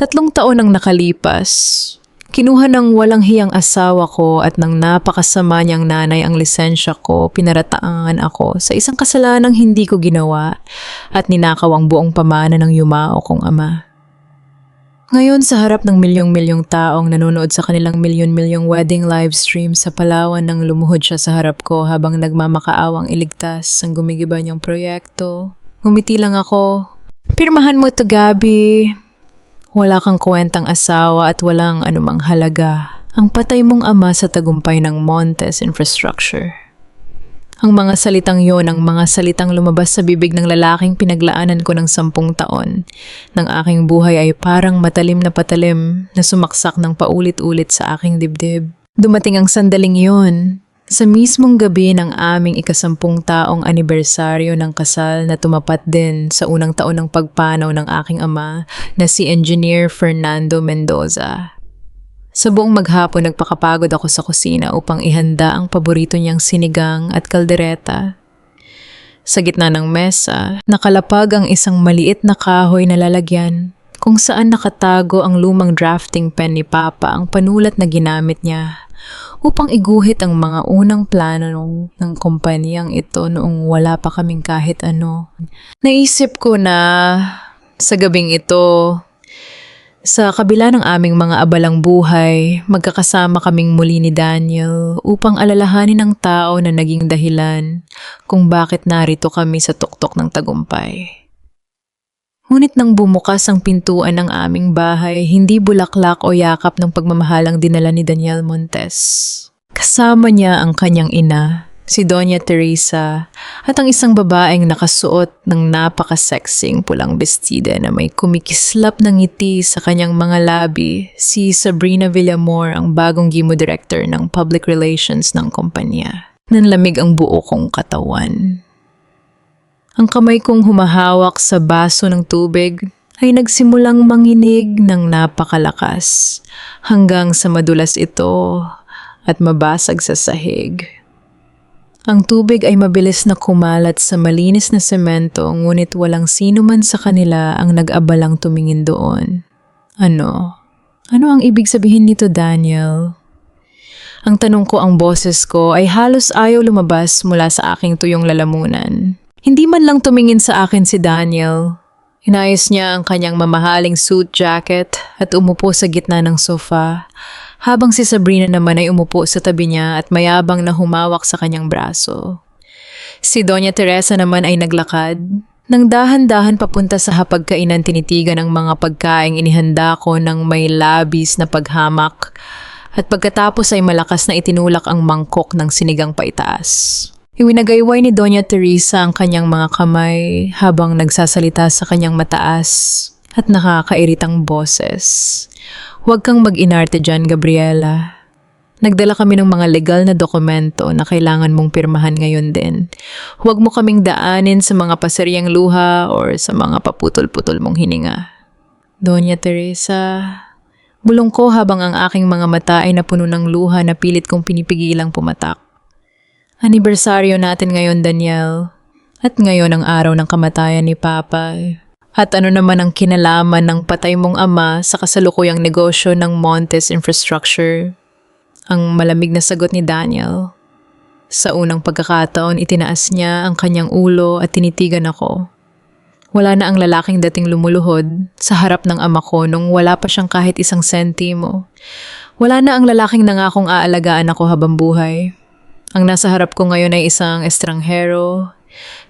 3 taon ang nakalipas. Kinuha ng walang hiyang asawa ko at ng napakasama niyang nanay ang lisensya ko, pinaratangan ako sa isang kasalanang hindi ko ginawa at ninakaw ang buong pamana ng yumao kong ama. Ngayon sa harap ng milyong-milyong taong nanonood sa kanilang milyon-milyong wedding livestream sa Palawan nang lumuhod siya sa harap ko habang nagmamakaawang iligtas ang gumigiba niyang proyekto. Ngumiti lang ako. Pirmahan mo to, Gabi. Wala kang kwentang asawa at walang anumang halaga ang patay mong ama sa tagumpay ng Montes Infrastructure. Ang mga salitang yon ang mga salitang lumabas sa bibig ng lalaking pinaglaanan ko ng 10 taon ng aking buhay ay parang matalim na patalim na sumaksak ng paulit-ulit sa aking dibdib. Dumating ang sandaling yon sa mismong gabi ng aming ika-10 taong anibersaryo ng kasal na tumapat din sa unang taon ng pagpanaw ng aking ama na si Engineer Fernando Mendoza. Sa buong maghapon nagpakapagod ako sa kusina upang ihanda ang paborito niyang sinigang at kaldereta. Sa gitna ng mesa, nakalapag ang isang maliit na kahoy na lalagyan kung saan nakatago ang lumang drafting pen ni Papa, ang panulat na ginamit niya upang iguhit ang mga unang plano ng kumpanyang ito noong wala pa kaming kahit ano. Naisip ko na sa gabing ito, sa kabila ng aming mga abalang buhay, magkakasama kaming muli ni Daniel upang alalahanin ng tao na naging dahilan kung bakit narito kami sa tuktok ng tagumpay. Ngunit nang bumukas ang pintuan ng aming bahay, hindi bulaklak o yakap ng pagmamahalang dinala ni Daniel Montes. Kasama niya ang kanyang ina, si Doña Teresa, at ang isang babaeng nakasuot ng napaka-sexing pulang bestida na may kumikislap ng ngiti sa kanyang mga labi, si Sabrina Villamor, ang bagong gimo director ng public relations ng kumpanya. Nanlamig ang buo kong katawan. Ang kamay kong humahawak sa baso ng tubig ay nagsimulang manginig ng napakalakas hanggang sa madulas ito at mabasag sa sahig. Ang tubig ay mabilis na kumalat sa malinis na semento ngunit walang sino man sa kanila ang nag-abalang tumingin doon. Ano? Ano ang ibig sabihin nito, Daniel? Ang tanong ko, ang boses ko ay halos ayaw lumabas mula sa aking tuyong lalamunan. Hindi man lang tumingin sa akin si Daniel. Inayos niya ang kanyang mamahaling suit jacket at umupo sa gitna ng sofa, habang si Sabrina naman ay umupo sa tabi niya at mayabang na humawak sa kanyang braso. Si Doña Teresa naman ay naglakad. Nang dahan-dahan papunta sa hapagkainan, tinitigan ang mga pagkaing inihanda ko ng may labis na paghamak at pagkatapos ay malakas na itinulak ang mangkok ng sinigang paitaas. Iwinagayway ni Doña Teresa ang kanyang mga kamay habang nagsasalita sa kanyang mataas at nakakairitang boses. Huwag kang mag-inarte dyan, Gabriela. Nagdala kami ng mga legal na dokumento na kailangan mong pirmahan ngayon din. Huwag mo kaming daanin sa mga paseryang luha or sa mga paputol-putol mong hininga. Doña Teresa, bulong ko habang ang aking mga mata ay napuno ng luha na pilit kong pinipigilang pumatak. Anibersaryo natin ngayon, Daniel. At ngayon ang araw ng kamatayan ni Papa. At ano naman ang kinalaman ng patay mong ama sa kasalukuyang negosyo ng Montes Infrastructure? Ang malamig na sagot ni Daniel. Sa unang pagkakataon, itinaas niya ang kanyang ulo at tinitigan ako. Wala na ang lalaking dating lumuluhod sa harap ng ama ko nung wala pa siyang kahit isang sentimo. Wala na ang lalaking nangakong aalagaan ako habang buhay. Ang nasa harap ko ngayon ay isang estranghero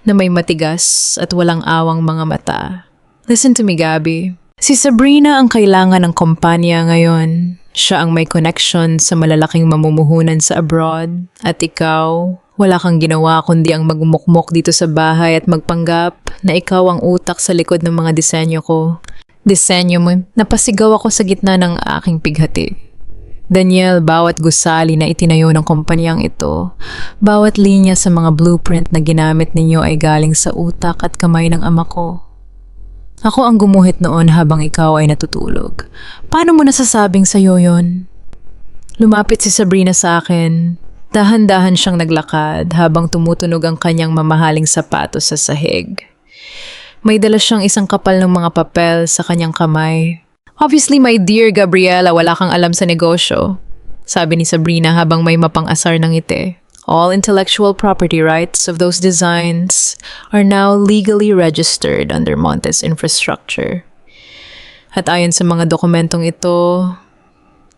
na may matigas at walang awang mga mata. Listen to me, Gabi. Si Sabrina ang kailangan ng kumpanya ngayon. Siya ang may connection sa malalaking mamumuhunan sa abroad. At ikaw, wala kang ginawa kundi ang magmukmok dito sa bahay at magpanggap na ikaw ang utak sa likod ng mga disenyo ko. Disenyo mo, napasigaw ako sa gitna ng aking pighati. Daniel, bawat gusali na itinayo ng kumpanyang ito, bawat linya sa mga blueprint na ginamit ninyo ay galing sa utak at kamay ng ama ko. Ako ang gumuhit noon habang ikaw ay natutulog. Paano mo nasasabing sa'yo yon? Lumapit si Sabrina sa akin. Dahan-dahan siyang naglakad habang tumutunog ang kanyang mamahaling sapatos sa sahig. May dala siyang isang kapal ng mga papel sa kanyang kamay. Obviously, my dear Gabriela, wala kang alam sa negosyo. Sabi ni Sabrina habang may mapang-asar ng ngiti. All intellectual property rights of those designs are now legally registered under Montes Infrastructure. At ayon sa mga dokumentong ito,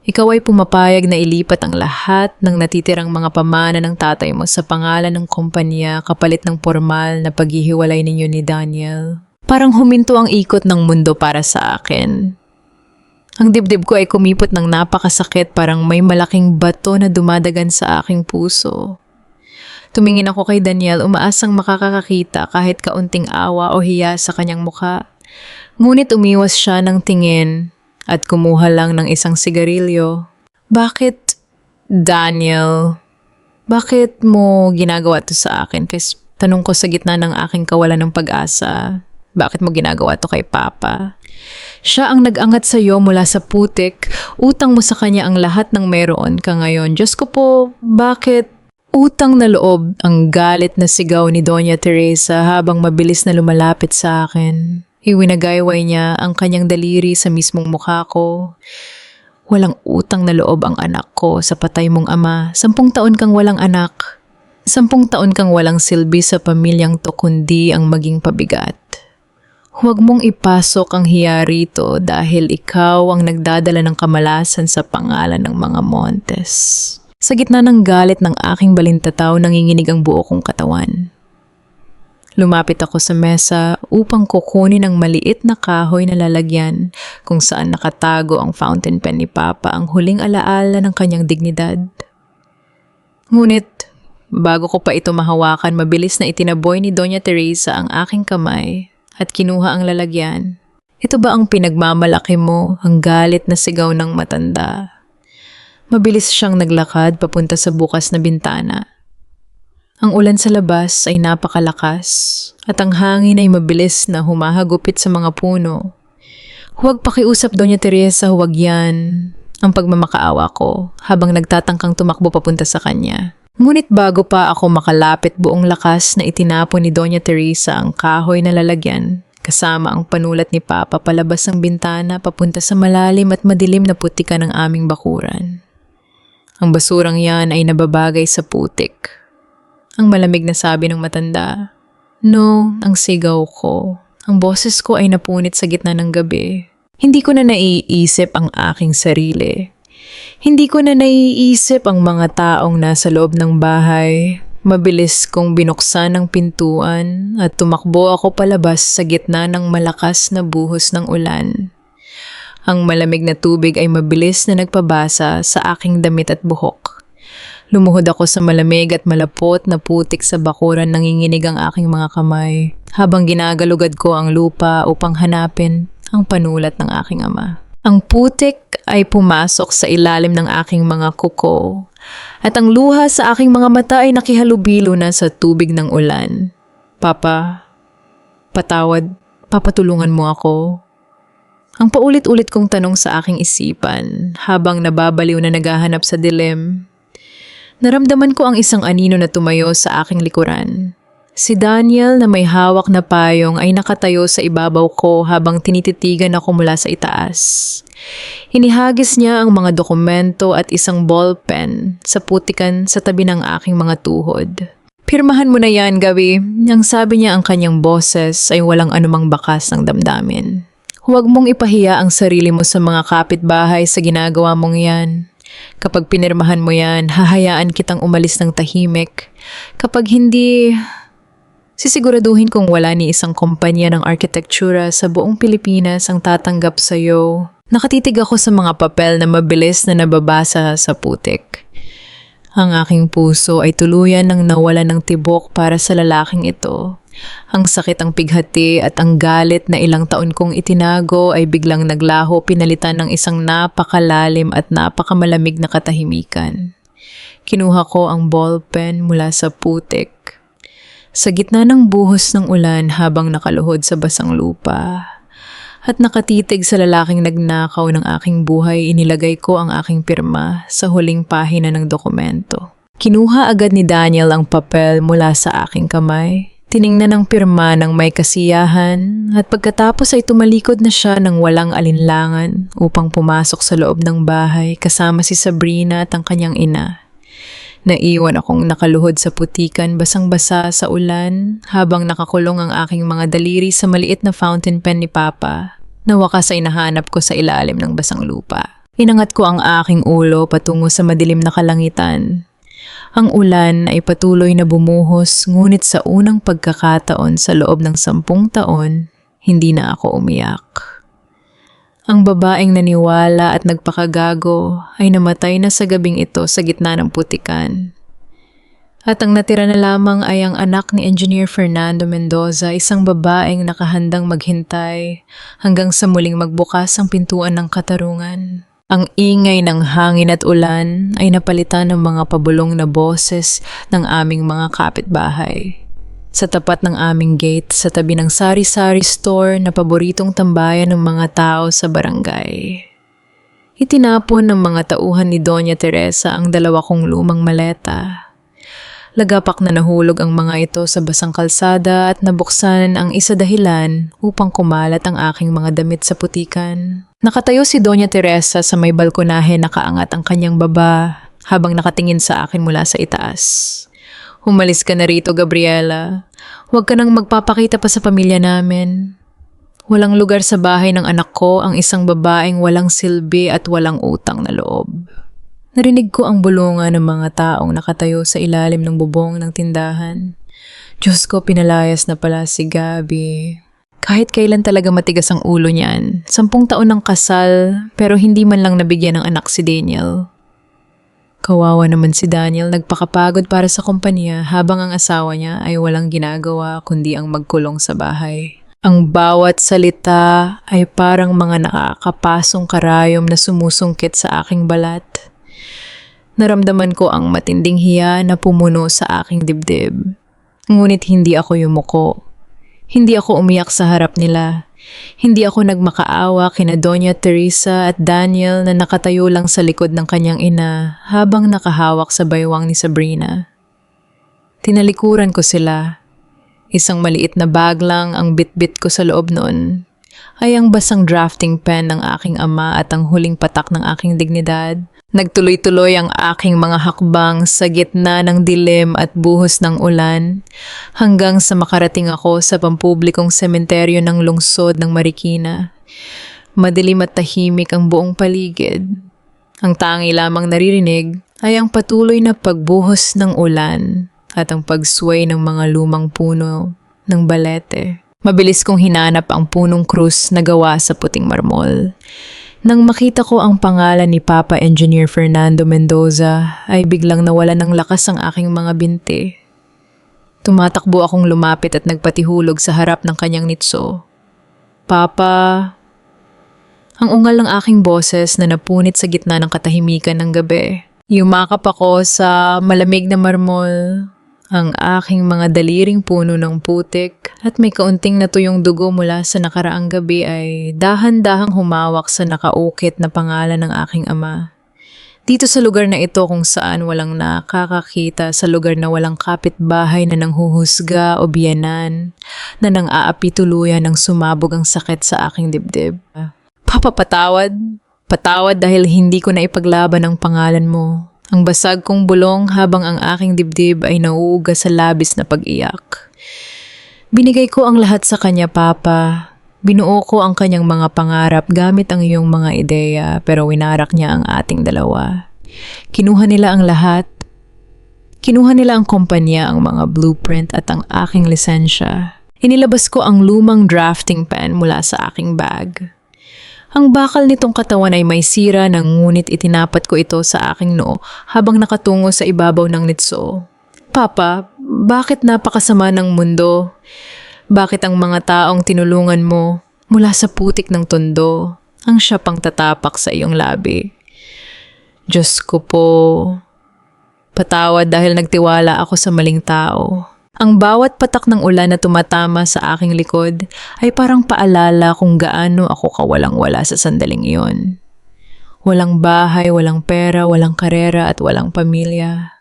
ikaw ay pumapayag na ilipat ang lahat ng natitirang mga pamana ng tatay mo sa pangalan ng kumpanya kapalit ng formal na paghihiwalay ninyo ni Daniel. Parang huminto ang ikot ng mundo para sa akin. Ang dibdib ko ay kumipot ng napakasakit, parang may malaking bato na dumadagan sa aking puso. Tumingin ako kay Daniel, umaasang makakakita kahit kaunting awa o hiya sa kanyang mukha. Ngunit umiwas siya ng tingin at kumuha lang ng isang sigarilyo. Bakit, Daniel? Bakit mo ginagawa to sa akin? Kasi tanong ko sa gitna ng aking kawalan ng pag-asa. Bakit mo ginagawa to kay Papa? Siya ang nag-angat sa iyo mula sa putik. Utang mo sa kanya ang lahat ng meron ka ngayon. Diyos ko po, bakit? Utang na loob ang galit na sigaw ni Doña Teresa habang mabilis na lumalapit sa akin. Iwinagayway niya ang kanyang daliri sa mismong mukha ko. Walang utang na loob ang anak ko sa patay mong ama. 10 taon kang walang anak. 10 taon kang walang silbi sa pamilyang to kundi ang maging pabigat. Huwag mong ipasok ang hiya rito dahil ikaw ang nagdadala ng kamalasan sa pangalan ng mga Montes. Sa gitna ng galit ng aking balintataw, nanginginig ang buo kong katawan. Lumapit ako sa mesa upang kukunin ang maliit na kahoy na lalagyan kung saan nakatago ang fountain pen ni Papa, ang huling alaala ng kanyang dignidad. Ngunit, bago ko pa ito mahawakan, mabilis na itinaboy ni Doña Teresa ang aking kamay at kinuha ang lalagyan. Ito ba ang pinagmamalaki mo, ang galit na sigaw ng matanda? Mabilis siyang naglakad papunta sa bukas na bintana. Ang ulan sa labas ay napakalakas at ang hangin ay mabilis na humahagupit sa mga puno. Huwag pakiusap, Doña Teresa, huwag yan. Ang pagmamakaawa ko habang nagtatangkang tumakbo papunta sa kanya. Ngunit bago pa ako makalapit, buong lakas na itinapon ni Doña Teresa ang kahoy na lalagyan kasama ang panulat ni Papa palabas ng bintana papunta sa malalim at madilim na putikan ng aming bakuran. Ang basurang yan ay nababagay sa putik. Ang malamig na sabi ng matanda. No, ang sigaw ko. Ang boses ko ay napunit sa gitna ng gabi. Hindi ko na naiisip ang aking sarili. Hindi ko na naiisip ang mga taong nasa loob ng bahay. Mabilis kong binuksan ang pintuan at tumakbo ako palabas sa gitna ng malakas na buhos ng ulan. Ang malamig na tubig ay mabilis na nagpabasa sa aking damit at buhok. Lumuhod ako sa malamig at malapot na putik sa bakuran, nanginginig ang aking mga kamay habang ginagalugad ko ang lupa upang hanapin ang panulat ng aking ama. Ang putik ay pumasok sa ilalim ng aking mga kuko at ang luha sa aking mga mata ay nakihalubilo na sa tubig ng ulan. Papa, patawad, papatulungan mo ako. Ang paulit-ulit kong tanong sa aking isipan habang nababaliw na naghahanap sa dilim. Naramdaman ko ang isang anino na tumayo sa aking likuran. Si Daniel na may hawak na payong ay nakatayo sa ibabaw ko habang tinititigan ako mula sa itaas. Inihagis niya ang mga dokumento at isang ballpen sa putikan sa tabi ng aking mga tuhod. Pirmahan mo na yan, Gabi. Ang sabi niya ang kanyang boses ay walang anumang bakas ng damdamin. Huwag mong ipahiya ang sarili mo sa mga kapitbahay sa ginagawa mong yan. Kapag pinirmahan mo yan, hahayaan kitang umalis ng tahimik. Kapag hindi, sisiguraduhin kong wala ni isang kumpanya ng arkitektura sa buong Pilipinas ang tatanggap sa'yo. Nakatitig ako sa mga papel na mabilis na nababasa sa putik. Ang aking puso ay tuluyan ng nawalan ng tibok para sa lalaking ito. Ang sakit ang pighati at ang galit na ilang taon kong itinago ay biglang naglaho, pinalitan ng isang napakalalim at napakamalamig na katahimikan. Kinuha ko ang ballpen mula sa putik. Sa gitna ng buhos ng ulan habang nakaluhod sa basang lupa at nakatitig sa lalaking nagnakaw ng aking buhay, inilagay ko ang aking pirma sa huling pahina ng dokumento. Kinuha agad ni Daniel ang papel mula sa aking kamay. Tiningnan ang pirma ng may kasiyahan at pagkatapos ay tumalikod na siya ng walang alinlangan upang pumasok sa loob ng bahay kasama si Sabrina at ang kanyang ina. Naiwan akong nakaluhod sa putikan basang-basa sa ulan habang nakakulong ang aking mga daliri sa maliit na fountain pen ni Papa na wakas ay nahanap ko sa ilalim ng basang lupa. Inangat ko ang aking ulo patungo sa madilim na kalangitan. Ang ulan ay patuloy na bumuhos ngunit sa unang pagkakataon sa loob ng 10 taon, hindi na ako umiyak. Ang babaeng naniwala at nagpakagago ay namatay na sa gabing ito sa gitna ng putikan. At ang natira na lamang ay ang anak ni Engineer Fernando Mendoza, isang babaeng nakahandang maghintay hanggang sa muling magbukas ang pintuan ng katarungan. Ang ingay ng hangin at ulan ay napalitan ng mga pabulong na boses ng aming mga kapitbahay. Sa tapat ng aming gate sa tabi ng sari-sari store na paboritong tambayan ng mga tao sa barangay. Itinapon ng mga tauhan ni Doña Teresa ang 2 kong lumang maleta. Lagapak na nahulog ang mga ito sa basang kalsada at nabuksan ang isa dahilan upang kumalat ang aking mga damit sa putikan. Nakatayo si Doña Teresa sa may balkonahe, nakaangat ang kanyang baba habang nakatingin sa akin mula sa itaas. Umalis ka na rito, Gabriela. Huwag ka nang magpapakita pa sa pamilya namin. Walang lugar sa bahay ng anak ko ang isang babaeng walang silbi at walang utang na loob. Narinig ko ang bulungan ng mga taong nakatayo sa ilalim ng bubong ng tindahan. Diyos ko, pinalayas na pala si Gabi. Kahit kailan talaga matigas ang ulo niyan. 10 taon ng kasal pero hindi man lang nabigyan ng anak si Daniel. Kawawa naman si Daniel, nagpakapagod para sa kumpanya habang ang asawa niya ay walang ginagawa kundi ang magkulong sa bahay. Ang bawat salita ay parang mga nakakapasong karayom na sumusungkit sa aking balat. Naramdaman ko ang matinding hiya na pumuno sa aking dibdib. Ngunit hindi ako yumuko. Hindi ako umiyak sa harap nila. Hindi ako nagmakaawa kina Doña Teresa at Daniel na nakatayo lang sa likod ng kanyang ina habang nakahawak sa baywang ni Sabrina. Tinalikuran ko sila. Isang maliit na bag lang ang bit-bit ko sa loob noon. Ay ang basang drafting pen ng aking ama at ang huling patak ng aking dignidad. Nagtuloy-tuloy ang aking mga hakbang sa gitna ng dilim at buhos ng ulan hanggang sa makarating ako sa pampublikong sementeryo ng lungsod ng Marikina. Madilim at tahimik ang buong paligid. Ang tangi lamang naririnig ay ang patuloy na pagbuhos ng ulan at ang pagsway ng mga lumang puno ng balete. Mabilis kong hinanap ang punong krus na gawa sa puting marmol. Nang makita ko ang pangalan ni Papa Engineer Fernando Mendoza, ay biglang nawala ng lakas ang aking mga binti. Tumatakbo akong lumapit at nagpatihulog sa harap ng kanyang nitso. Papa, ang ungal ng aking boses na napunit sa gitna ng katahimikan ng gabi. Yumakap ako sa malamig na marmol, ang aking mga daliring puno ng putik at may kaunting natuyong dugo mula sa nakaraang gabi ay dahan-dahang humawak sa nakaukit na pangalan ng aking ama. Dito sa lugar na ito kung saan walang nakakakita, sa lugar na walang kapitbahay na nanghuhusga o biyanan, na nang-aapi tuluyan ng sumabog ang sakit sa aking dibdib. Papa, patawad. Patawad dahil hindi ko na ipaglaban ang pangalan mo. Ang basag kong bulong habang ang aking dibdib ay nauuga sa labis na pag-iyak. Binigay ko ang lahat sa kanya, Papa. Binuo ko ang kanyang mga pangarap gamit ang iyong mga ideya pero winarak niya ang ating dalawa. Kinuha nila ang lahat. Kinuha nila ang kumpanya, ang mga blueprint at ang aking lisensya. Inilabas ko ang lumang drafting pen mula sa aking bag. Ang bakal nitong katawan ay may sira ngunit itinapat ko ito sa aking noo habang nakatungo sa ibabaw ng nitso. Papa, bakit napakasama ng mundo? Bakit ang mga taong tinulungan mo mula sa putik ng tondo ang siya pang tatapak sa iyong labi? Diyos ko po, patawad dahil nagtiwala ako sa maling tao. Ang bawat patak ng ulan na tumatama sa aking likod ay parang paalala kung gaano ako kawalang-wala sa sandaling iyon. Walang bahay, walang pera, walang karera at walang pamilya.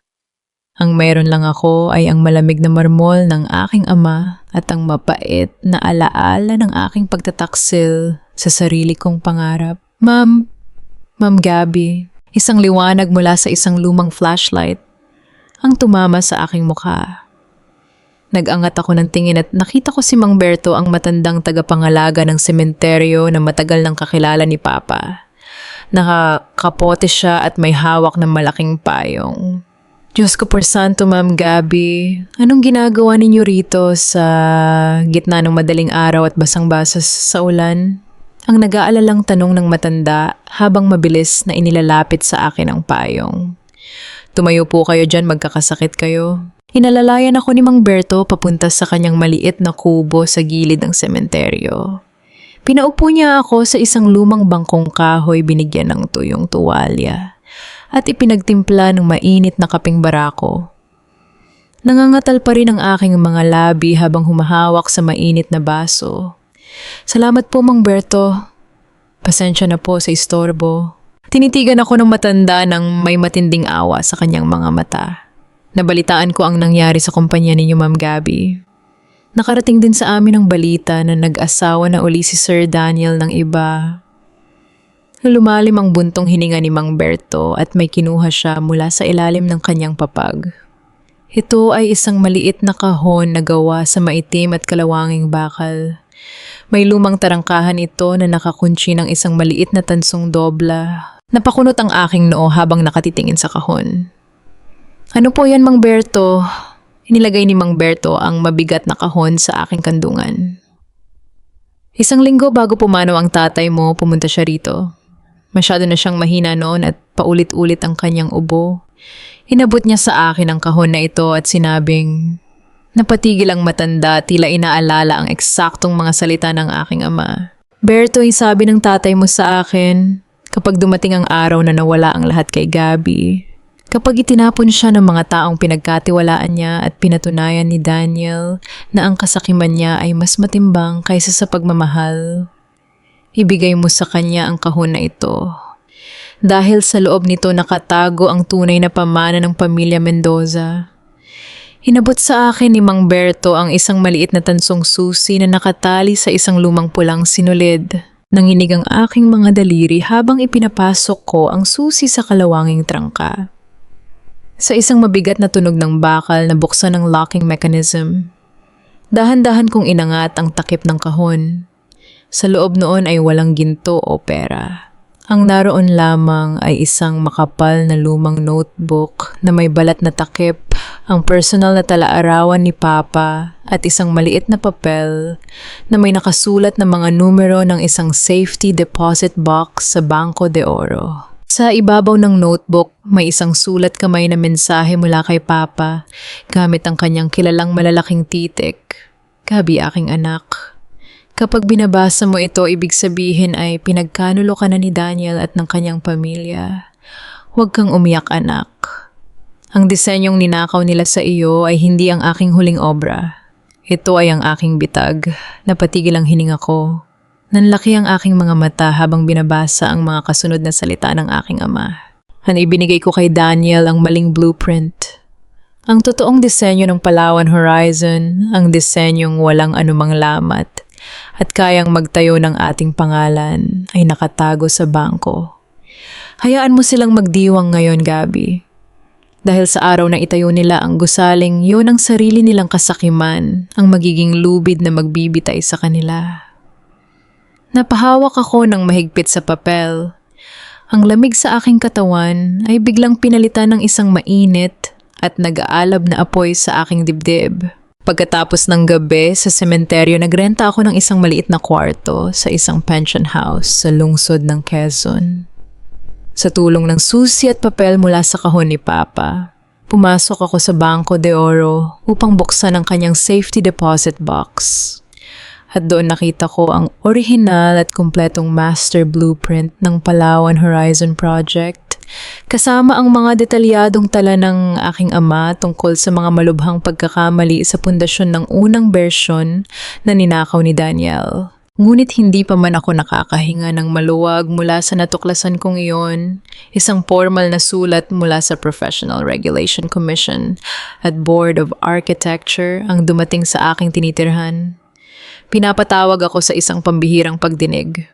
Ang meron lang ako ay ang malamig na marmol ng aking ama at ang mapait na alaala ng aking pagtataksil sa sarili kong pangarap. Ma'am Gabby, isang liwanag mula sa isang lumang flashlight ang tumama sa aking mukha. Nag-angat ako ng tingin at nakita ko si Mang Berto, ang matandang tagapangalaga ng sementeryo na matagal nang kakilala ni Papa. Nakakapote siya at may hawak ng malaking payong. Diyos ko por santo, Ma'am Gabby, anong ginagawa ninyo rito sa gitna ng madaling araw at basang-basa sa ulan? Ang nag-aalalang tanong ng matanda habang mabilis na inilalapit sa akin ang payong. Tumayo po kayo dyan, magkakasakit kayo. Inalalayan ako ni Mang Berto papunta sa kanyang maliit na kubo sa gilid ng sementeryo. Pinaupo niya ako sa isang lumang bangkong kahoy binigyan ng tuyong tuwalya at ipinagtimpla ng mainit na kapeng barako. Nangangatal pa rin ang aking mga labi habang humahawak sa mainit na baso. Salamat po, Mang Berto. Pasensya na po sa istorbo. Tinitigan ako ng matanda ng may matinding awa sa kanyang mga mata. Nabalitaan ko ang nangyari sa kumpanya ninyo, Ma'am Gabby. Nakarating din sa amin ang balita na nag-asawa na uli si Sir Daniel ng iba. Lumalim ang buntong hininga ni Mang Berto at may kinuha siya mula sa ilalim ng kanyang papag. Ito ay isang maliit na kahon na gawa sa maitim at kalawanging bakal. May lumang tarangkahan ito na nakakunci ng isang maliit na tansong dobla. Napakunot ang aking noo habang nakatitingin sa kahon. Ano po yan, Mang Berto? Inilagay ni Mang Berto ang mabigat na kahon sa aking kandungan. Isang linggo bago pumanaw ang tatay mo, pumunta siya rito. Masyado na siyang mahina noon at paulit-ulit ang kanyang ubo. Inabot niya sa akin ang kahon na ito at sinabing, napatigil ang matanda, tila inaalala ang eksaktong mga salita ng aking ama. Berto, sabi ng tatay mo sa akin, kapag dumating ang araw na nawala ang lahat kay Gabby, kapag itinapon siya ng mga taong pinagkatiwalaan niya at pinatunayan ni Daniel na ang kasakiman niya ay mas matimbang kaysa sa pagmamahal, ibigay mo sa kanya ang kahon na ito. Dahil sa loob nito nakatago ang tunay na pamana ng pamilya Mendoza. Inabot sa akin ni Mang Berto ang isang maliit na tansong susi na nakatali sa isang lumang pulang sinulid. Nanginig ang aking mga daliri habang ipinapasok ko ang susi sa kalawanging trangka. Sa isang mabigat na tunog ng bakal na buksan ng locking mechanism, dahan-dahan kong inangat ang takip ng kahon. Sa loob noon ay walang ginto o pera. Ang naroon lamang ay isang makapal na lumang notebook na may balat na takip, ang personal na tala-arawan ni Papa at isang maliit na papel na may nakasulat na mga numero ng isang safety deposit box sa Banco de Oro. Sa ibabaw ng notebook, may isang sulat kamay na mensahe mula kay Papa gamit ang kanyang kilalang malalaking titik. Gabby, aking anak. Kapag binabasa mo ito, ibig sabihin ay pinagkanulo ka na ni Daniel at ng kanyang pamilya. Huwag kang umiyak, anak. Ang disenyong ninakaw nila sa iyo ay hindi ang aking huling obra. Ito ay ang aking bitag. Napatigil ang hininga ko. Nanlaki ang aking mga mata habang binabasa ang mga kasunod na salita ng aking ama. Ibinigay ko kay Daniel ang maling blueprint. Ang totoong disenyo ng Palawan Horizon, ang disenyong walang anumang lamat at kayang magtayo ng ating pangalan ay nakatago sa bangko. Hayaan mo silang magdiwang ngayon, Gabby. Dahil sa araw na itayo nila ang gusaling, yun ang sarili nilang kasakiman, ang magiging lubid na magbibitay sa kanila. Napahawak ako ng mahigpit sa papel. Ang lamig sa aking katawan ay biglang pinalitan ng isang mainit at nag-aalab na apoy sa aking dibdib. Pagkatapos ng gabi sa sementeryo, nagrenta ako ng isang maliit na kwarto sa isang pension house sa lungsod ng Quezon. Sa tulong ng susi at papel mula sa kahon ni Papa, pumasok ako sa Banco de Oro upang buksan ang kanyang safety deposit box. At doon nakita ko ang orihinal at kumpletong master blueprint ng Palawan Horizon Project, kasama ang mga detalyadong tala ng aking ama tungkol sa mga malubhang pagkakamali sa pundasyon ng unang bersyon na ninakaw ni Daniel. Ngunit hindi pa man ako nakakahinga ng maluwag mula sa natuklasan kong iyon, isang formal na sulat mula sa Professional Regulation Commission at Board of Architecture ang dumating sa aking tinitirhan. Pinapatawag ako sa isang pambihirang pagdinig.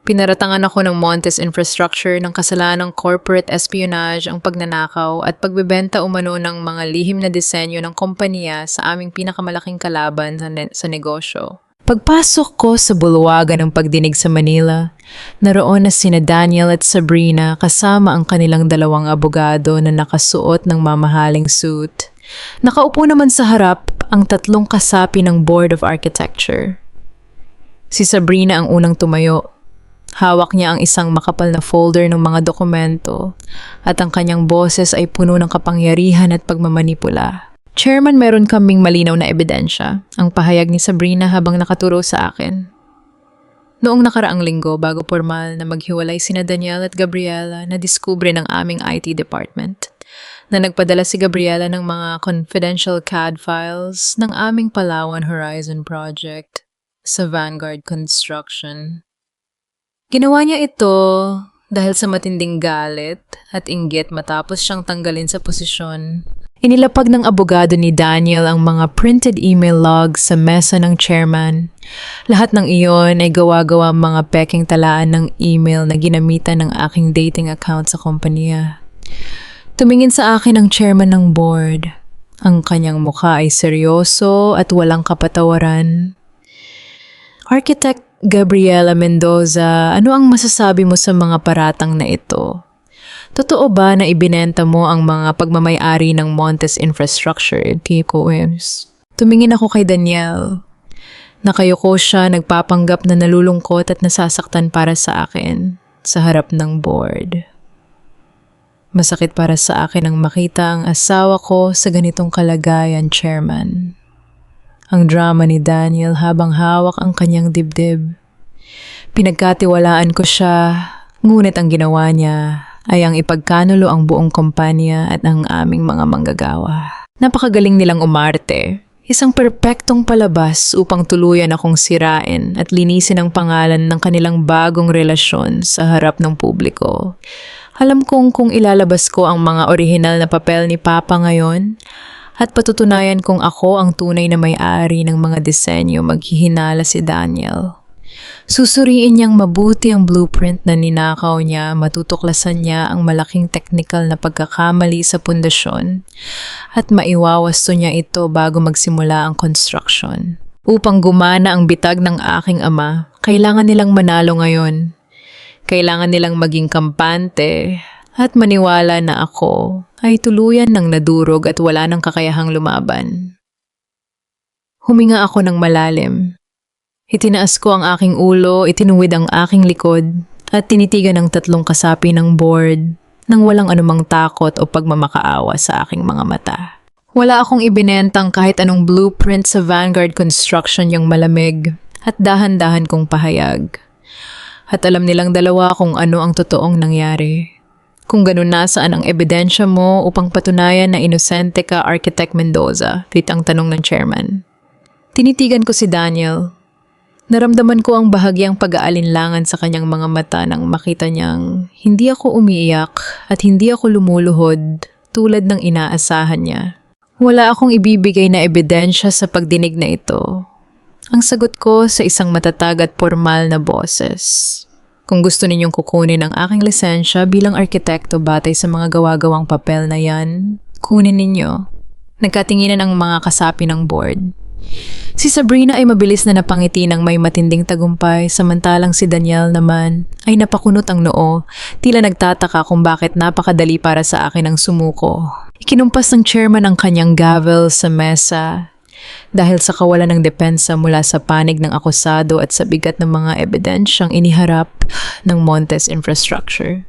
Pinaratangan ako ng Montes Infrastructure ng kasalanang corporate espionage, ang pagnanakaw at pagbebenta umano ng mga lihim na disenyo ng kompanya sa aming pinakamalaking kalaban sa negosyo. Pagpasok ko sa bulwagan ng pagdinig sa Manila, naroon na sina Daniel at Sabrina kasama ang kanilang dalawang abogado na nakasuot ng mamahaling suit. Nakaupo naman sa harap ang tatlong kasapi ng Board of Architecture. Si Sabrina ang unang tumayo. Hawak niya ang isang makapal na folder ng mga dokumento at ang kanyang boses ay puno ng kapangyarihan at pagmamanipula. Chairman, meron kaming malinaw na ebidensya, ang pahayag ni Sabrina habang nakaturo sa akin. Noong nakaraang linggo bago formal na maghiwalay sina Daniel at Gabriela, nadiskubre ng aming IT department na nagpadala si Gabriela ng mga confidential CAD files ng aming Palawan Horizon Project sa Vanguard Construction. Ginawa niya ito dahil sa matinding galit at inggit matapos siyang tanggalin sa posisyon. Inilapag ng abogado ni Daniel ang mga printed email logs sa mesa ng chairman. Lahat ng iyon ay gawa-gawa mga peking talaan ng email na ginamitan ng aking dating account sa kompanya. Tumingin sa akin ang chairman ng board. Ang kanyang mukha ay seryoso at walang kapatawaran. Architect Gabriela Mendoza, ano ang masasabi mo sa mga paratang na ito? Totoo ba na ibinenta mo ang mga pagmamay-ari ng Montes Infrastructure at KCOMs? Tumingin ako kay Daniel. Nakayuko siya, nagpapanggap na nalulungkot at nasasaktan para sa akin sa harap ng board. Masakit para sa akin ang makita ang asawa ko sa ganitong kalagayan, Chairman. Ang drama ni Daniel habang hawak ang kanyang dibdib. Pinagkatiwalaan ko siya, ngunit ang ginawa niya ay ang ipagkanulo ang buong kompanya at ang aming mga manggagawa. Napakagaling nilang umarte. Isang perpektong palabas upang tuluyan akong sirain at linisin ang pangalan ng kanilang bagong relasyon sa harap ng publiko. Alam kong kung ilalabas ko ang mga orihinal na papel ni Papa ngayon at patutunayan kong ako ang tunay na may-ari ng mga disenyo, maghihinala si Daniel. Susuriin niyang mabuti ang blueprint na ninakaw niya, matutuklasan niya ang malaking technical na pagkakamali sa pundasyon at maiwawasto niya ito bago magsimula ang construction. Upang gumana ang bitag ng aking ama, kailangan nilang manalo ngayon. Kailangan nilang maging kampante at maniwala na ako ay tuluyan ng nadurog at wala ng kakayahang lumaban. Huminga ako ng malalim. Itinaas ko ang aking ulo, itinuwid ang aking likod, at tinitigan ng tatlong kasapi ng board nang walang anumang takot o pagmamakaawa sa aking mga mata. Wala akong ibinentang kahit anong blueprint sa Vanguard Construction yung malamig at dahan-dahan kong pahayag. At alam nilang dalawa kung ano ang totoong nangyari. Kung ganun, nasaan ang ebidensya mo upang patunayan na inosente ka, Architect Mendoza? Ang tanong ng chairman. Tinitigan ko si Daniel. Naramdaman ko ang bahagyang pag-aalinlangan sa kanyang mga mata nang makita niyang hindi ako umiiyak at hindi ako lumuluhod tulad ng inaasahan niya. Wala akong ibibigay na ebidensya sa pagdinig na ito. Ang sagot ko sa isang matatag at formal na boses. Kung gusto ninyong kukunin ang aking lisensya bilang arkitekto batay sa mga gawa-gawang papel na yan, kunin ninyo. Nagkatinginan ang mga kasapi ng board. Si Sabrina ay mabilis na napangiti ng may matinding tagumpay, samantalang si Daniel naman ay napakunot ang noo, tila nagtataka kung bakit napakadali para sa akin ang sumuko. Ikinumpas ng chairman ang kanyang gavel sa mesa dahil sa kawalan ng depensa mula sa panig ng akusado at sa bigat ng mga ebidensyang iniharap ng Montes Infrastructure.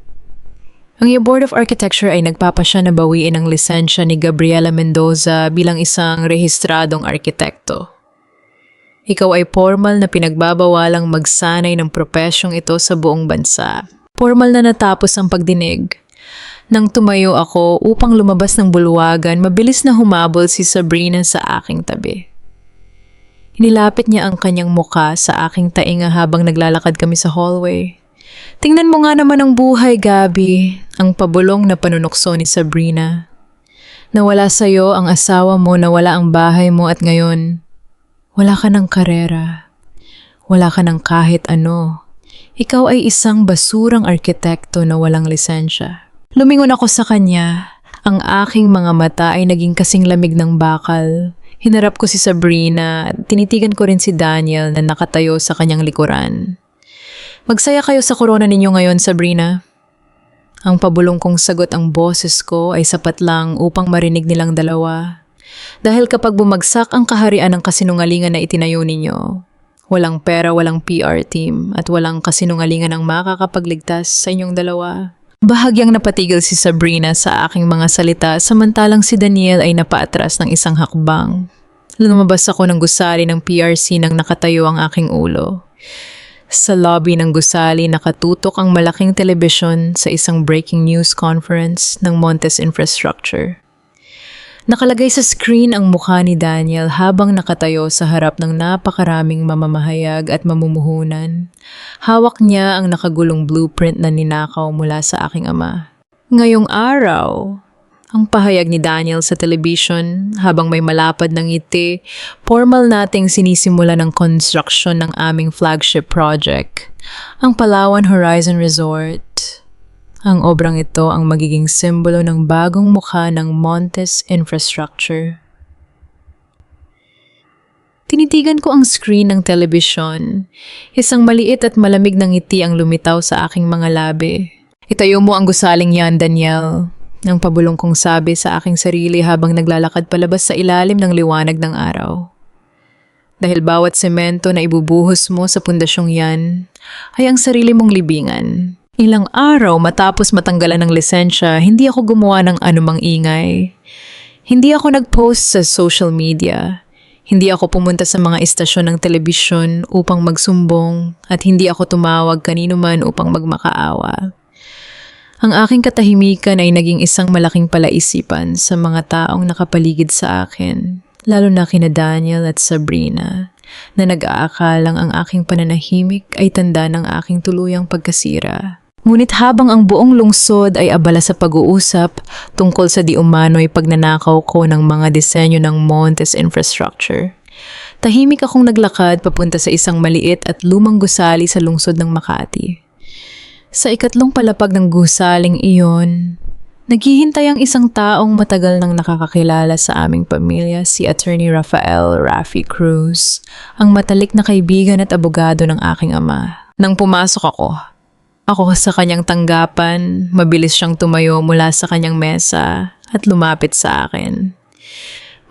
Ang Board of Architecture ay nagpapasya na bawiin ang lisensya ni Gabriela Mendoza bilang isang rehistradong arkitekto. Ikaw ay formal na pinagbabawalang magsanay ng propesyong ito sa buong bansa. Formal na natapos ang pagdinig. Nang tumayo ako upang lumabas ng bulwagan, mabilis na humabol si Sabrina sa aking tabi. Inilapit niya ang kanyang muka sa aking tainga habang naglalakad kami sa hallway. Tingnan mo nga naman ang buhay, Gabi, ang pabulong na panunukso ni Sabrina. Nawala sa'yo ang asawa mo, nawala ang bahay mo at ngayon, wala ka ng karera. Wala ka ng kahit ano. Ikaw ay isang basurang arkitekto na walang lisensya. Lumingon ako sa kanya. Ang aking mga mata ay naging kasing lamig ng bakal. Hinarap ko si Sabrina at tinitigan ko rin si Daniel na nakatayo sa kanyang likuran. Magsaya kayo sa korona ninyo ngayon, Sabrina. Ang pabulong kong sagot ang boses ko ay sapat lang upang marinig nilang dalawa. Dahil kapag bumagsak ang kaharian ng kasinungalingan na itinayo ninyo, walang pera, walang PR team at walang kasinungalingan ang makakapagligtas sa inyong dalawa. Bahagyang napatigil si Sabrina sa aking mga salita samantalang si Daniel ay napaatras ng isang hakbang. Lumabas ako ng gusali ng PRC nang nakatayo ang aking ulo. Sa lobby ng gusali nakatutok ang malaking telebisyon sa isang breaking news conference ng Montes Infrastructure. Nakalagay sa screen ang mukha ni Daniel habang nakatayo sa harap ng napakaraming mamamahayag at mamumuhunan. Hawak niya ang nakagulong blueprint na ninakaw mula sa aking ama. Ngayong araw, ang pahayag ni Daniel sa television habang may malapad ng ngiti, formal nating sinisimula ng construction ng aming flagship project, ang Palawan Horizon Resort. Ang obrang ito ang magiging simbolo ng bagong mukha ng Montes Infrastructure. Tinitigan ko ang screen ng telebisyon. Isang maliit at malamig na ngiti ang lumitaw sa aking mga labi. Itayo mo ang gusaling yan, Daniel. Ang pabulong kong sabi sa aking sarili habang naglalakad palabas sa ilalim ng liwanag ng araw. Dahil bawat semento na ibubuhos mo sa pundasyong yan ay ang sarili mong libingan. Ilang araw matapos matanggalan ng lisensya, hindi ako gumawa ng anumang ingay. Hindi ako nag-post sa social media. Hindi ako pumunta sa mga istasyon ng telebisyon upang magsumbong at hindi ako tumawag kanino man upang magmakaawa. Ang aking katahimikan ay naging isang malaking palaisipan sa mga taong nakapaligid sa akin, lalo na kina Daniel at Sabrina, na nag-aakalang ang aking pananahimik ay tanda ng aking tuluyang pagkasira. Ngunit habang ang buong lungsod ay abala sa pag-uusap tungkol sa di umano'y pagnanakaw ko ng mga disenyo ng Montes Infrastructure, tahimik akong naglakad papunta sa isang maliit at lumang gusali sa lungsod ng Makati. Sa ikatlong palapag ng gusaling iyon, naghihintay ang isang taong matagal nang nakakakilala sa aming pamilya, si Attorney Rafael Rafi Cruz, ang matalik na kaibigan at abogado ng aking ama. Nang pumasok ako sa kanyang tanggapan, mabilis siyang tumayo mula sa kanyang mesa at lumapit sa akin.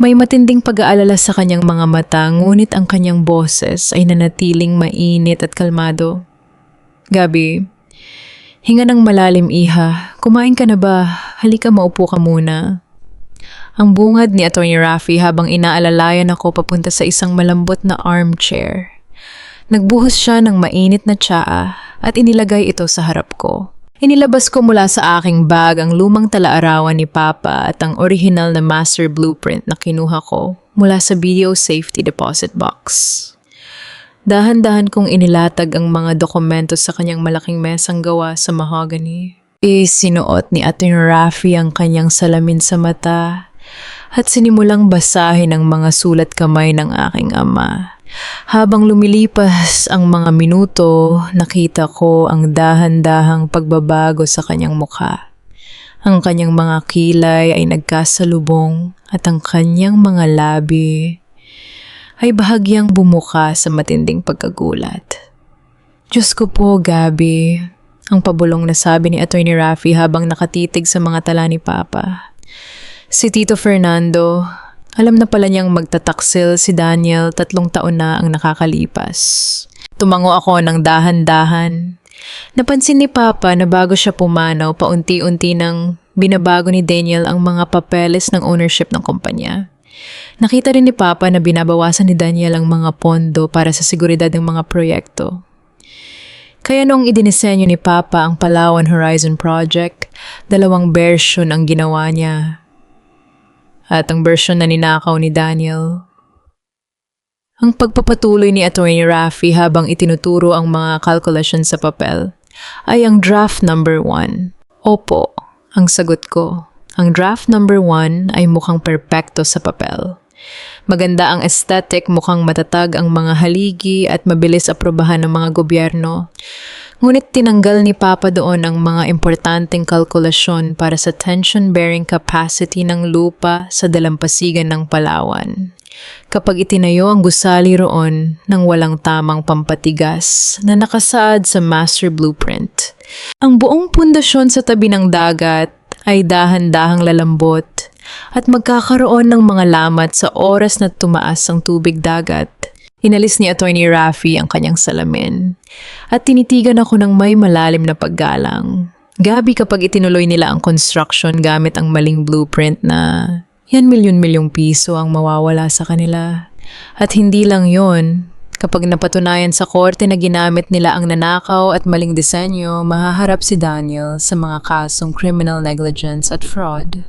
May matinding pag-aalala sa kanyang mga mata, ngunit ang kanyang boses ay nanatiling mainit at kalmado. Gabi, hinga ng malalim, iha. Kumain ka na ba? Halika, maupo ka muna. Ang bungad ni Atty. Rafi habang inaalalayan ako papunta sa isang malambot na armchair. Nagbuhos siya ng mainit na tsaa at inilagay ito sa harap ko. Inilabas ko mula sa aking bag ang lumang talaarawan ni Papa at ang original na master blueprint na kinuha ko mula sa video safety deposit box. Dahan-dahan kong inilatag ang mga dokumento sa kanyang malaking mesang gawa sa mahogany. Isinuot ni Atty. Rafi ang kanyang salamin sa mata at sinimulang basahin ang mga sulat kamay ng aking ama. Habang lumilipas ang mga minuto, nakita ko ang dahan-dahang pagbabago sa kanyang mukha. Ang kanyang mga kilay ay nagkasalubong at ang kanyang mga labi ay bahagyang bumuka sa matinding pagkagulat. Diyos ko po, Gabi, ang pabulong na sabi ni Atty. Rafi habang nakatitig sa mga tala ni Papa. Si Tito Fernando, alam na pala niyang magtataksil si Daniel, 3 taon na ang nakakalipas. Tumango ako ng dahan-dahan. Napansin ni Papa na bago siya pumanaw, paunti-unti nang binabago ni Daniel ang mga papeles ng ownership ng kumpanya. Nakita rin ni Papa na binabawasan ni Daniel ang mga pondo para sa seguridad ng mga proyekto. Kaya noong idinisenyo ni Papa ang Palawan Horizon Project, 2 version ang ginawa niya. At ang version na ninakaw ni Daniel Ang pagpapatuloy ni Attorney Raffy habang itinuturo ang mga calculation sa papel ay ang draft number 1. Opo, ang sagot ko. Ang draft number 1 ay mukhang perpekto sa papel. Maganda ang aesthetic, mukhang matatag ang mga haligi at mabilis aprobahan ng mga gobyerno. Ngunit tinanggal ni Papa doon ang mga importanteng kalkulasyon para sa tension-bearing capacity ng lupa sa dalampasigan ng Palawan. Kapag itinayo ang gusali roon ng walang tamang pampatigas na nakasaad sa master blueprint, ang buong pundasyon sa tabi ng dagat ay dahan-dahang lalambot at magkakaroon ng mga lamat sa oras na tumaas ang tubig dagat. Inalis ni Attorney Raffy ang kanyang salamin at tinitigan ako ng may malalim na paggalang. Gabi, kapag itinuloy nila ang construction gamit ang maling blueprint na yan milyon-milyong piso ang mawawala sa kanila. At hindi lang yon, kapag napatunayan sa korte na ginamit nila ang nanakaw at maling disenyo, mahaharap si Daniel sa mga kasong criminal negligence at fraud.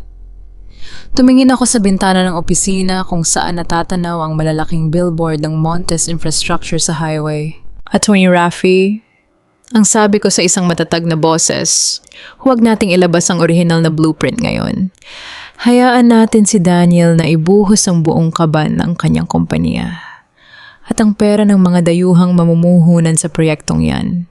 Tumingin ako sa bintana ng opisina kung saan natatanaw ang malalaking billboard ng Montes Infrastructure sa highway. Attorney Raffy, ang sabi ko sa isang matatag na boses, huwag nating ilabas ang orihinal na blueprint ngayon. Hayaan natin si Daniel na ibuhos ang buong kaban ng kanyang kompanya at ang pera ng mga dayuhang mamumuhunan sa proyektong yan.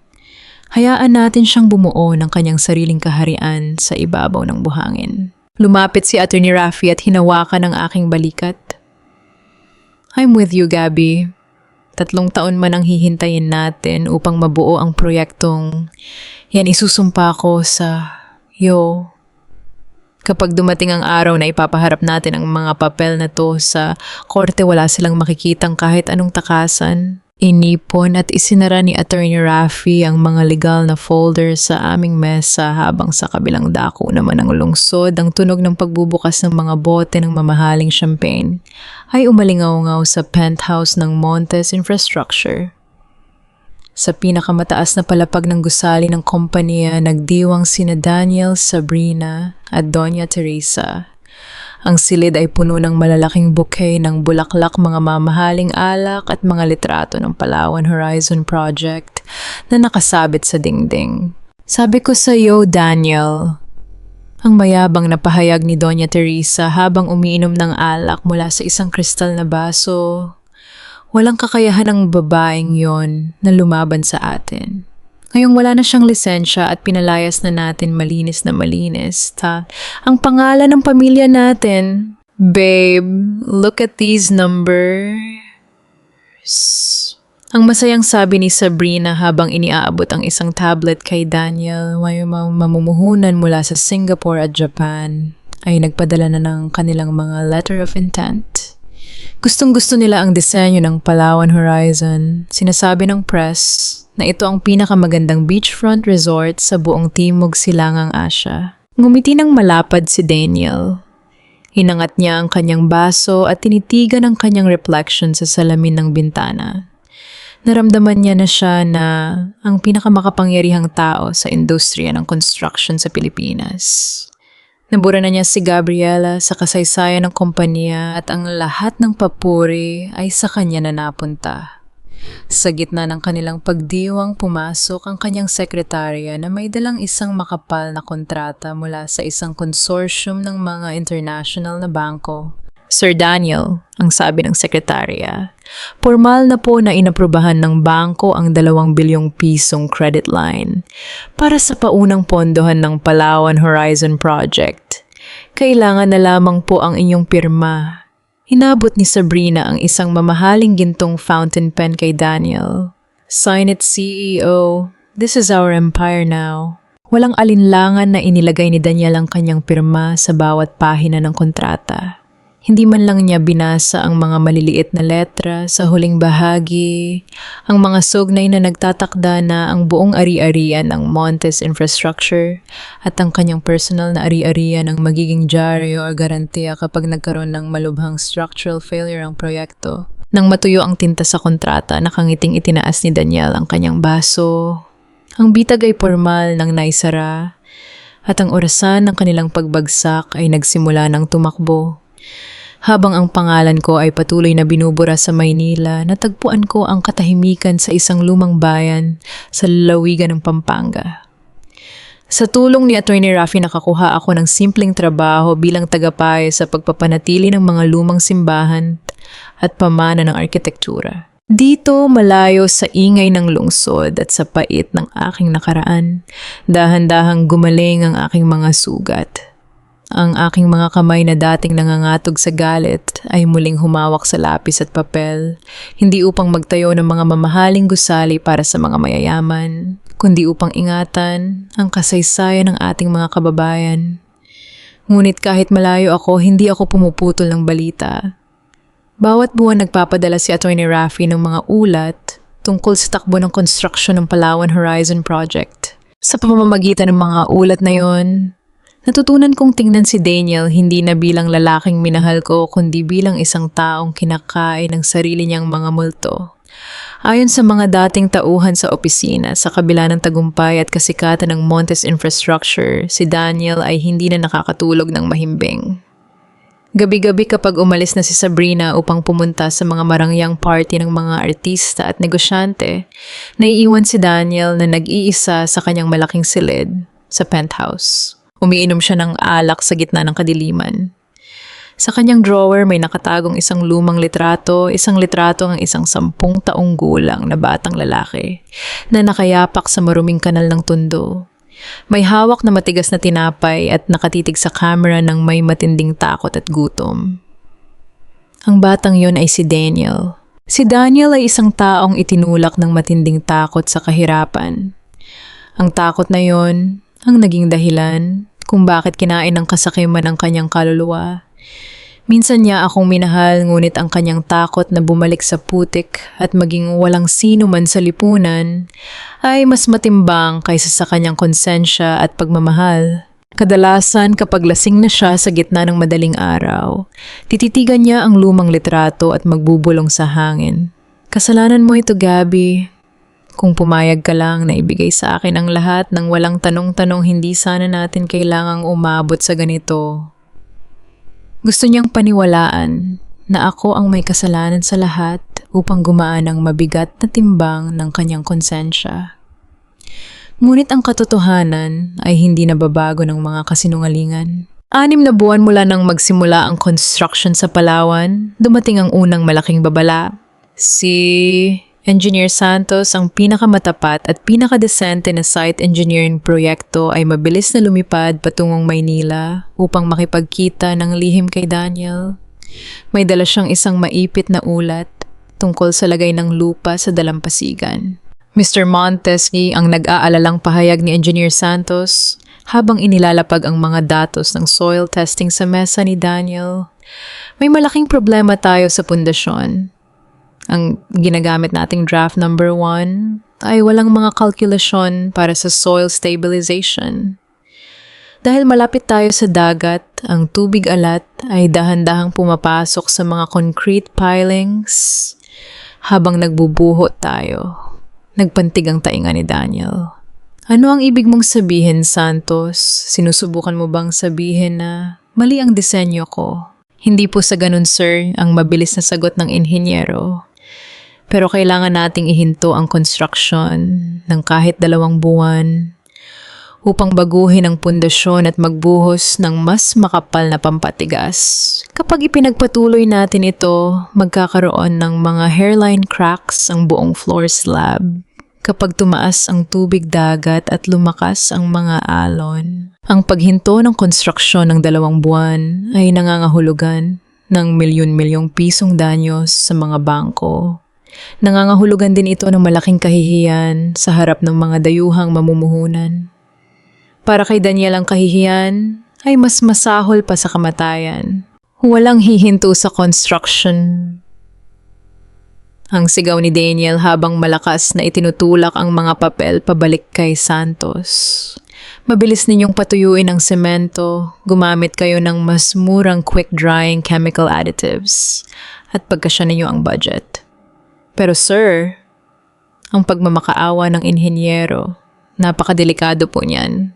Hayaan natin siyang bumuo ng kanyang sariling kaharian sa ibabaw ng buhangin. Lumapit si Attorney Raffy at hinawakan ang aking balikat. I'm with you, Gabby. 3 taon man ang hihintayin natin upang mabuo ang proyektong yan, isusumpa ko sa yo. Kapag dumating ang araw na ipapaharap natin ang mga papel na to sa korte, wala silang makikitang kahit anong takasan. Inipon at isinara ni Attorney Raffy ang mga legal na folder sa aming mesa habang sa kabilang dako naman ng lungsod ang tunog ng pagbubukas ng mga bote ng mamahaling champagne ay umalingaw-ngaw sa penthouse ng Montes Infrastructure. Sa pinakamataas na palapag ng gusali ng kompanya, nagdiwang sina Daniel, Sabrina at Doña Teresa. Ang silid ay puno ng malalaking bouquet ng bulaklak, mga mamahaling alak at mga litrato ng Palawan Horizon Project na nakasabit sa dingding. Sabi ko sa iyo, Daniel, ang mayabang na pahayag ni Doña Teresa habang umiinom ng alak mula sa isang kristal na baso. Walang kakayahan ng babaeng yon na lumaban sa atin. Ngayong wala na siyang lisensya at pinalayas na natin malinis na malinis. Ang pangalan ng pamilya natin, babe, look at these numbers. Ang masayang sabi ni Sabrina habang iniaabot ang isang tablet kay Daniel, may mamumuhunan mula sa Singapore at Japan ay nagpadala na ng kanilang mga letter of intent. Gustong-gusto nila ang disenyo ng Palawan Horizon. Sinasabi ng press na ito ang pinakamagandang beachfront resort sa buong Timog Silangang Asya. Ngumiti ng malapad si Daniel. Hinangat niya ang kanyang baso at tinitigan ang kanyang reflection sa salamin ng bintana. Naramdaman niya na siya na ang pinakamakapangyarihang tao sa industriya ng construction sa Pilipinas. Nabura na niya si Gabriela sa kasaysayan ng kompanya at ang lahat ng papuri ay sa kanya na napunta. Sa gitna ng kanilang pagdiwang, pumasok ang kanyang sekretarya na may dalang isang makapal na kontrata mula sa isang consortium ng mga international na bangko. Sir Daniel, ang sabi ng sekretarya, formal na po na inaprubahan ng bangko ang 2 bilyong pisong credit line para sa paunang pondohan ng Palawan Horizon Project. Kailangan na lamang po ang inyong pirma. Hinabot ni Sabrina ang isang mamahaling gintong fountain pen kay Daniel. Sign it, CEO. This is our empire now. Walang alinlangan na inilagay ni Daniel ang kanyang pirma sa bawat pahina ng kontrata. Hindi man lang niya binasa ang mga maliliit na letra sa huling bahagi, ang mga sugnay na nagtatakda na ang buong ari-arian ng Montes Infrastructure at ang kanyang personal na ari-arian ang magiging dyaryo o garantiya kapag nagkaroon ng malubhang structural failure ang proyekto. Nang matuyo ang tinta sa kontrata, nakangiting itinaas ni Daniel ang kanyang baso. Ang bitag ay formal ng naisara at ang orasan ng kanilang pagbagsak ay nagsimula ng tumakbo. Habang ang pangalan ko ay patuloy na binubura sa Maynila, natagpuan ko ang katahimikan sa isang lumang bayan sa lalawigan ng Pampanga. Sa tulong ni Attorney Raffy nakakuha ako ng simpleng trabaho bilang tagapayo sa pagpapanatili ng mga lumang simbahan at pamana ng arkitektura. Dito malayo sa ingay ng lungsod at sa pait ng aking nakaraan, dahan-dahang gumaling ang aking mga sugat. Ang aking mga kamay na dating nangangatog sa galit ay muling humawak sa lapis at papel, hindi upang magtayo ng mga mamahaling gusali para sa mga mayayaman, kundi upang ingatan ang kasaysayan ng ating mga kababayan. Ngunit kahit malayo ako, hindi ako pumuputol ng balita. Bawat buwan nagpapadala si Attorney Raffy ng mga ulat tungkol sa takbo ng construction ng Palawan Horizon Project. Sa pamamagitan ng mga ulat na yon, natutunan kong tingnan si Daniel hindi na bilang lalaking minahal ko kundi bilang isang taong kinakain ng sarili niyang mga multo. Ayon sa mga dating tauhan sa opisina, sa kabila ng tagumpay at kasikatan ng Montes Infrastructure, si Daniel ay hindi na nakakatulog ng mahimbing. Gabi-gabi kapag umalis na si Sabrina upang pumunta sa mga marangyang party ng mga artista at negosyante, naiiwan si Daniel na nag-iisa sa kanyang malaking silid sa penthouse. Umiinom siya ng alak sa gitna ng kadiliman. Sa kanyang drawer may nakatagong isang lumang litrato ng isang 10 taong gulang na batang lalaki na nakayapak sa maruming kanal ng Tondo. May hawak na matigas na tinapay at nakatitig sa camera ng may matinding takot at gutom. Ang batang yon ay si Daniel. Si Daniel ay isang taong itinulak ng matinding takot sa kahirapan. Ang takot na yon ang naging dahilan kung bakit kinain ng kasakiman ang kanyang kaluluwa. Minsan niya akong minahal ngunit ang kanyang takot na bumalik sa putik at maging walang sino man sa lipunan ay mas matimbang kaysa sa kanyang konsensya at pagmamahal. Kadalasan kapag lasing na siya sa gitna ng madaling araw, tititigan niya ang lumang litrato at magbubulong sa hangin. Kasalanan mo ito, Gabby. Kung pumayag ka lang na ibigay sa akin ang lahat ng walang tanong-tanong, hindi sana natin kailangang umabot sa ganito. Gusto niyang paniwalaan na ako ang may kasalanan sa lahat upang gumaan ang mabigat na timbang ng kanyang konsensya. Ngunit ang katotohanan ay hindi nababago ng mga kasinungalingan. 6 na buwan mula nang magsimula ang construction sa Palawan, dumating ang unang malaking babala. Si Engineer Santos, ang pinakamatapat at pinakadesente na site engineering proyekto, ay mabilis na lumipad patungong Maynila upang makipagkita ng lihim kay Daniel. May dala siyang isang maipit na ulat tungkol sa lagay ng lupa sa dalampasigan. Mr. Montesky ang nag-aalalang pahayag ni Engineer Santos habang inilalapag ang mga datos ng soil testing sa mesa ni Daniel. May malaking problema tayo sa pundasyon. Ang ginagamit nating draft number 1 ay walang mga kalkulasyon para sa soil stabilization. Dahil malapit tayo sa dagat, ang tubig alat ay dahan-dahang pumapasok sa mga concrete pilings habang nagbubuhot tayo. Nagpantig ang tainga ni Daniel. Ano ang ibig mong sabihin, Santos? Sinusubukan mo bang sabihin na mali ang disenyo ko? Hindi po sa ganun, sir, ang mabilis na sagot ng inhinyero. Pero kailangan nating ihinto ang construction ng kahit 2 buwan upang baguhin ang pundasyon at magbuhos ng mas makapal na pampatigas. Kapag ipinagpatuloy natin ito, magkakaroon ng mga hairline cracks ang buong floor slab. Kapag tumaas ang tubig dagat at lumakas ang mga alon, ang paghinto ng konstruksyon ng 2 buwan ay nangangahulugan ng milyon-milyong pisong danyos sa mga bangko. Nangangahulugan din ito ng malaking kahihiyan sa harap ng mga dayuhang mamumuhunan. Para kay Daniel ang kahihiyan ay mas masahol pa sa kamatayan. Walang hihinto sa construction. Ang sigaw ni Daniel habang malakas na itinutulak ang mga papel pabalik kay Santos. Mabilis ninyong patuyuin ang semento, gumamit kayo ng mas murang quick-drying chemical additives at pagkasya ninyo ang budget. Pero sir, ang pagmamakaawa ng inhinyero, napakadelikado po niyan.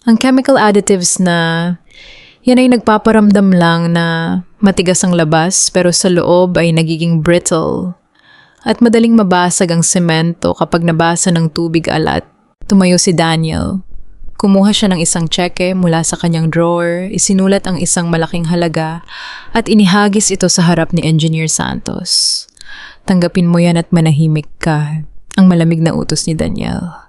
Ang chemical additives na yan ay nagpaparamdam lang na Matigas ang labas pero sa loob ay nagiging brittle at madaling mabasag ang semento kapag nabasa ng tubig alat. Tumayo si Daniel. Kumuha siya ng isang tseke mula sa kanyang drawer, isinulat ang isang malaking halaga at inihagis ito sa harap ni Engineer Santos. Tanggapin mo yan at manahimik ka, ang malamig na utos ni Daniel.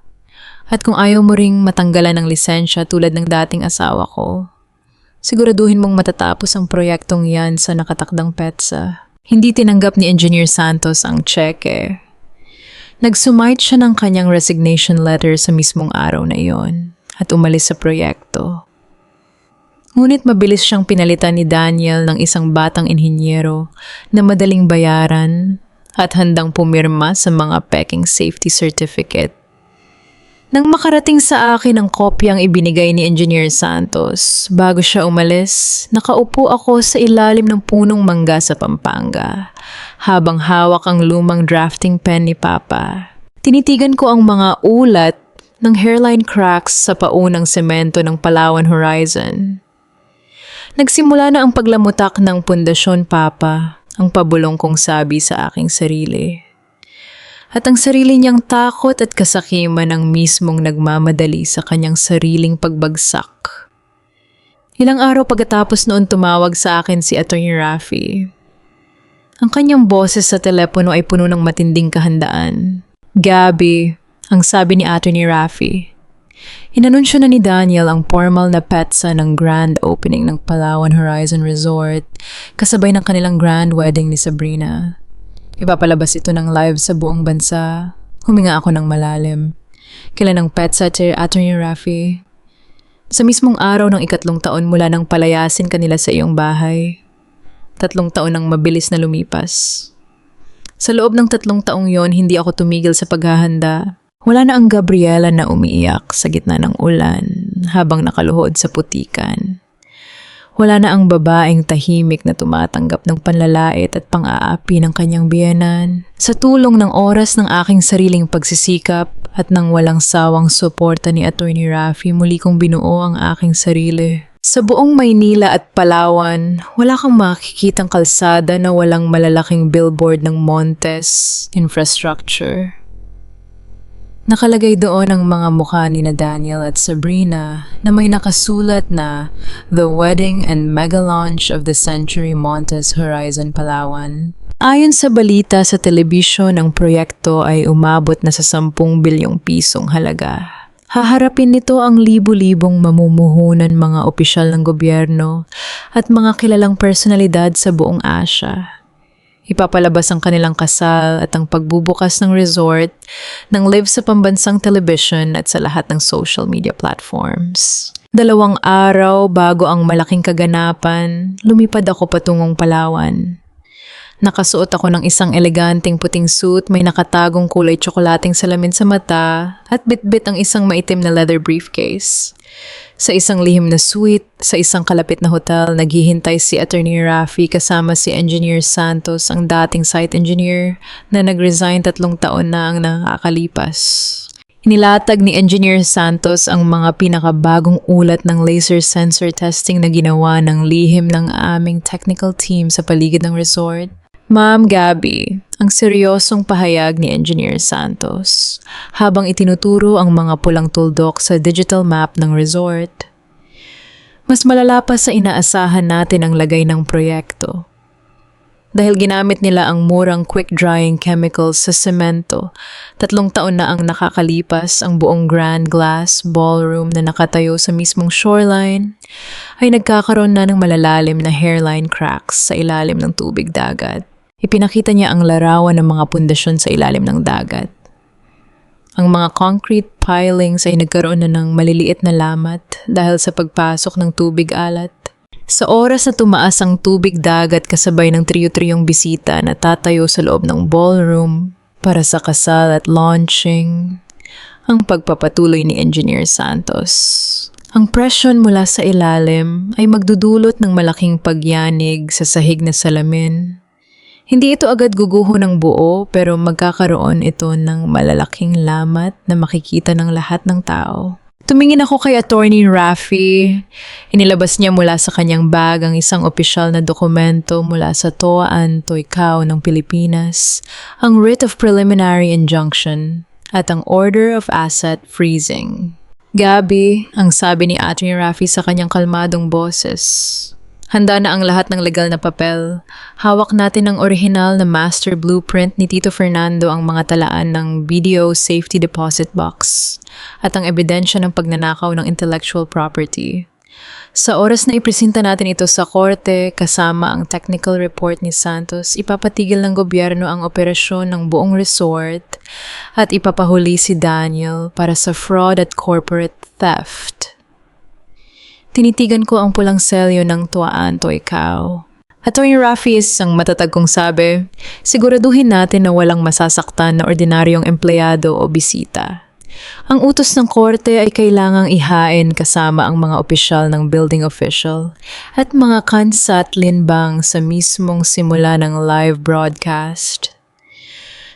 At kung ayaw mo ring matanggalan ng lisensya tulad ng dating asawa ko, siguraduhin mong matatapos ang proyektong yan sa nakatakdang petsa. Hindi tinanggap ni Engineer Santos ang tseke. Nagsumite siya ng kanyang resignation letter sa mismong araw na iyon at umalis sa proyekto. Ngunit mabilis siyang pinalitan ni Daniel ng isang batang inhinyero na madaling bayaran at handang pumirma sa mga peking safety certificate. Nang makarating sa akin ang kopyang ibinigay ni Engineer Santos, bago siya umalis, nakaupo ako sa ilalim ng punong mangga sa Pampanga, habang hawak ang lumang drafting pen ni Papa. Tinitigan ko ang mga ulat ng hairline cracks sa paunang semento ng Palawan Horizon. Nagsimula na ang paglamutak ng pundasyon, Papa, ang pabulong kong sabi sa aking sarili. At ang sarili niyang takot at kasakiman ang mismong nagmamadali sa kanyang sariling pagbagsak. Ilang araw pagkatapos noon tumawag sa akin si Atty. Raffy. Ang kanyang boses sa telepono ay puno ng matinding kahandaan. Gabby, ang sabi ni Atty. Raffy. Inanunsyo na ni Daniel ang formal na petsa ng grand opening ng Palawan Horizon Resort kasabay ng kanilang grand wedding ni Sabrina. Ipapalabas ito ng live sa buong bansa. Huminga ako ng malalim. Kailan ang petsa, Atty. Raffy? Sa mismong araw ng 3 taon mula nang palayasin kanila sa iyong bahay. 3 taon ang mabilis na lumipas. Sa loob ng 3 taong yon, hindi ako tumigil sa paghahanda. Wala na ang Gabriela na umiiyak sa gitna ng ulan habang nakaluhod sa putikan. Wala na ang babaeng tahimik na tumatanggap ng panlalait at pang-aapi ng kanyang biyenan. Sa tulong ng oras ng aking sariling pagsisikap at ng walang sawang suporta ni Atty. Raffy, muli kong binuo ang aking sarili. Sa buong Maynila at Palawan, wala kang makikitang kalsada na walang malalaking billboard ng Montes Infrastructure. Nakalagay doon ang mga mukha ni na Daniel at Sabrina na may nakasulat na The Wedding and Mega Launch of the Century Montes Horizon Palawan. Ayon sa balita sa telebisyon, ang proyekto ay umabot na sa 10 bilyong pisong halaga. Haharapin nito ang libu-libong mamumuhunan, mga opisyal ng gobyerno at mga kilalang personalidad sa buong Asia. Ipapalabas ang kanilang kasal at ang pagbubukas ng resort ng live sa pambansang television at sa lahat ng social media platforms. 2 araw bago ang malaking kaganapan, lumipad ako patungong Palawan. Nakasuot ako ng isang eleganteng puting suit, may nakatagong kulay tsokolating salamin sa mata at bitbit ang isang maitim na leather briefcase. Sa isang lihim na suite, sa isang kalapit na hotel, naghihintay si Atty. Raffy kasama si Engineer Santos, ang dating site engineer na nag-resign 3 taon na ang nakakalipas. Inilatag ni Engineer Santos ang mga pinakabagong ulat ng laser sensor testing na ginawa ng lihim ng aming technical team sa paligid ng resort. Ma'am Gabby, ang seryosong pahayag ni Engineer Santos habang itinuturo ang mga pulang tuldok sa digital map ng resort. Mas malala pa sa inaasahan natin ang lagay ng proyekto. Dahil ginamit nila ang murang quick-drying chemicals sa semento, 3 taon na ang nakakalipas, ang buong grand glass ballroom na nakatayo sa mismong shoreline ay nagkakaroon na ng malalalim na hairline cracks sa ilalim ng tubig dagat. Ipinakita niya ang larawan ng mga pundasyon sa ilalim ng dagat. Ang mga concrete pilings ay nagkaroon na ng maliliit na lamat dahil sa pagpasok ng tubig alat. Sa oras na tumaas ang tubig dagat kasabay ng triyo-triyong bisita na tatayo sa loob ng ballroom para sa kasal at launching, ang pagpapatuloy ni Engineer Santos. Ang presyon mula sa ilalim ay magdudulot ng malaking pagyanig sa sahig na salamin. Hindi ito agad guguho ng buo pero magkakaroon ito ng malalaking lamat na makikita ng lahat ng tao. Tumingin ako kay Attorney Raffy. Inilabas niya mula sa kanyang bag ang isang opisyal na dokumento mula sa TOA Anto Ikaw ng Pilipinas, ang Writ of Preliminary Injunction at ang Order of Asset Freezing. Gabi, ang sabi ni Attorney Raffy sa kanyang kalmadong boses. Handa na ang lahat ng legal na papel. Hawak natin ang orihinal na master blueprint ni Tito Fernando, ang mga talaan ng BDO Safety Deposit Box at ang ebidensya ng pagnanakaw ng intellectual property. Sa oras na ipresenta natin ito sa korte kasama ang technical report ni Santos, ipapatigil ng gobyerno ang operasyon ng buong resort at ipapahuli si Daniel para sa fraud at corporate theft. Tinitigan ko ang pulang selyo ng TOA Anto Ikaw. Attorney Raffy is ang matatag kong sabi, siguraduhin natin na walang masasaktan na ordinaryong empleyado o bisita. Ang utos ng korte ay kailangang ihain kasama ang mga opisyal ng building official at mga kansat linbang sa mismong simula ng live broadcast.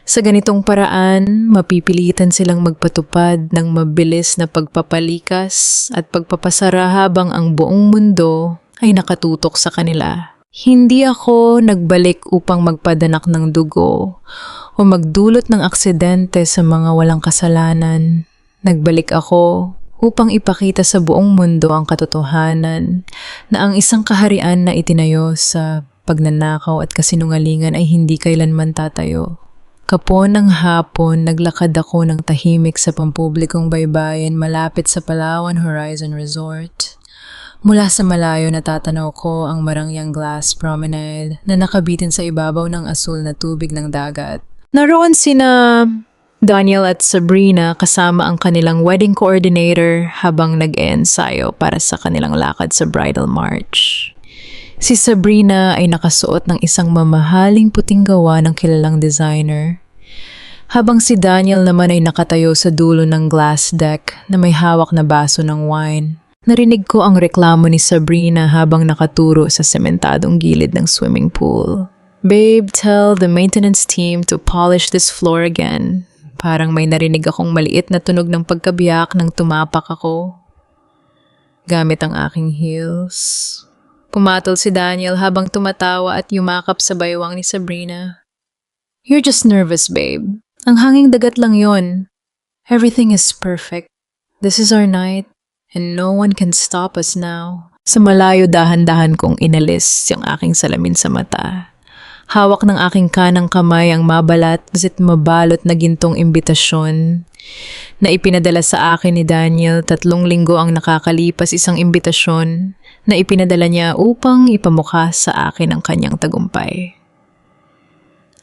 Sa ganitong paraan, mapipilitan silang magpatupad ng mabilis na pagpapalikas at pagpapasara habang ang buong mundo ay nakatutok sa kanila. Hindi ako nagbalik upang magpadanak ng dugo o magdulot ng aksidente sa mga walang kasalanan. Nagbalik ako upang ipakita sa buong mundo ang katotohanan na ang isang kaharian na itinayo sa pagnanakaw at kasinungalingan ay hindi kailanman tatayo. Kapon ng hapon, naglakad ako ng tahimik sa pampublikong baybayin malapit sa Palawan Horizon Resort. Mula sa malayo natatanaw ko ang marangyang glass promenade na nakabitin sa ibabaw ng asul na tubig ng dagat. Naroon sina Daniel at Sabrina kasama ang kanilang wedding coordinator habang nag-eensayo para sa kanilang lakad sa bridal march. Si Sabrina ay nakasuot ng isang mamahaling puting gawa ng kilalang designer, habang si Daniel naman ay nakatayo sa dulo ng glass deck na may hawak na baso ng wine. Narinig ko ang reklamo ni Sabrina habang nakaturo sa sementadong gilid ng swimming pool. Babe, tell the maintenance team to polish this floor again. Parang may narinig akong maliit na tunog ng pagkabiyak nang tumapak ako gamit ang aking heels. Pumatol si Daniel habang tumatawa at yumakap sa baywang ni Sabrina. You're just nervous, babe. Ang hanging dagat lang yon. Everything is perfect. This is our night, and no one can stop us now. Sa malayo dahan-dahan kong inalis yung aking salamin sa mata. Hawak ng aking kanang kamay ang mabalat at mabalot na gintong imbitasyon na ipinadala sa akin ni Daniel. 3 linggo ang nakakalipas, isang imbitasyon na ipinadala niya upang ipamukha sa akin ang kanyang tagumpay.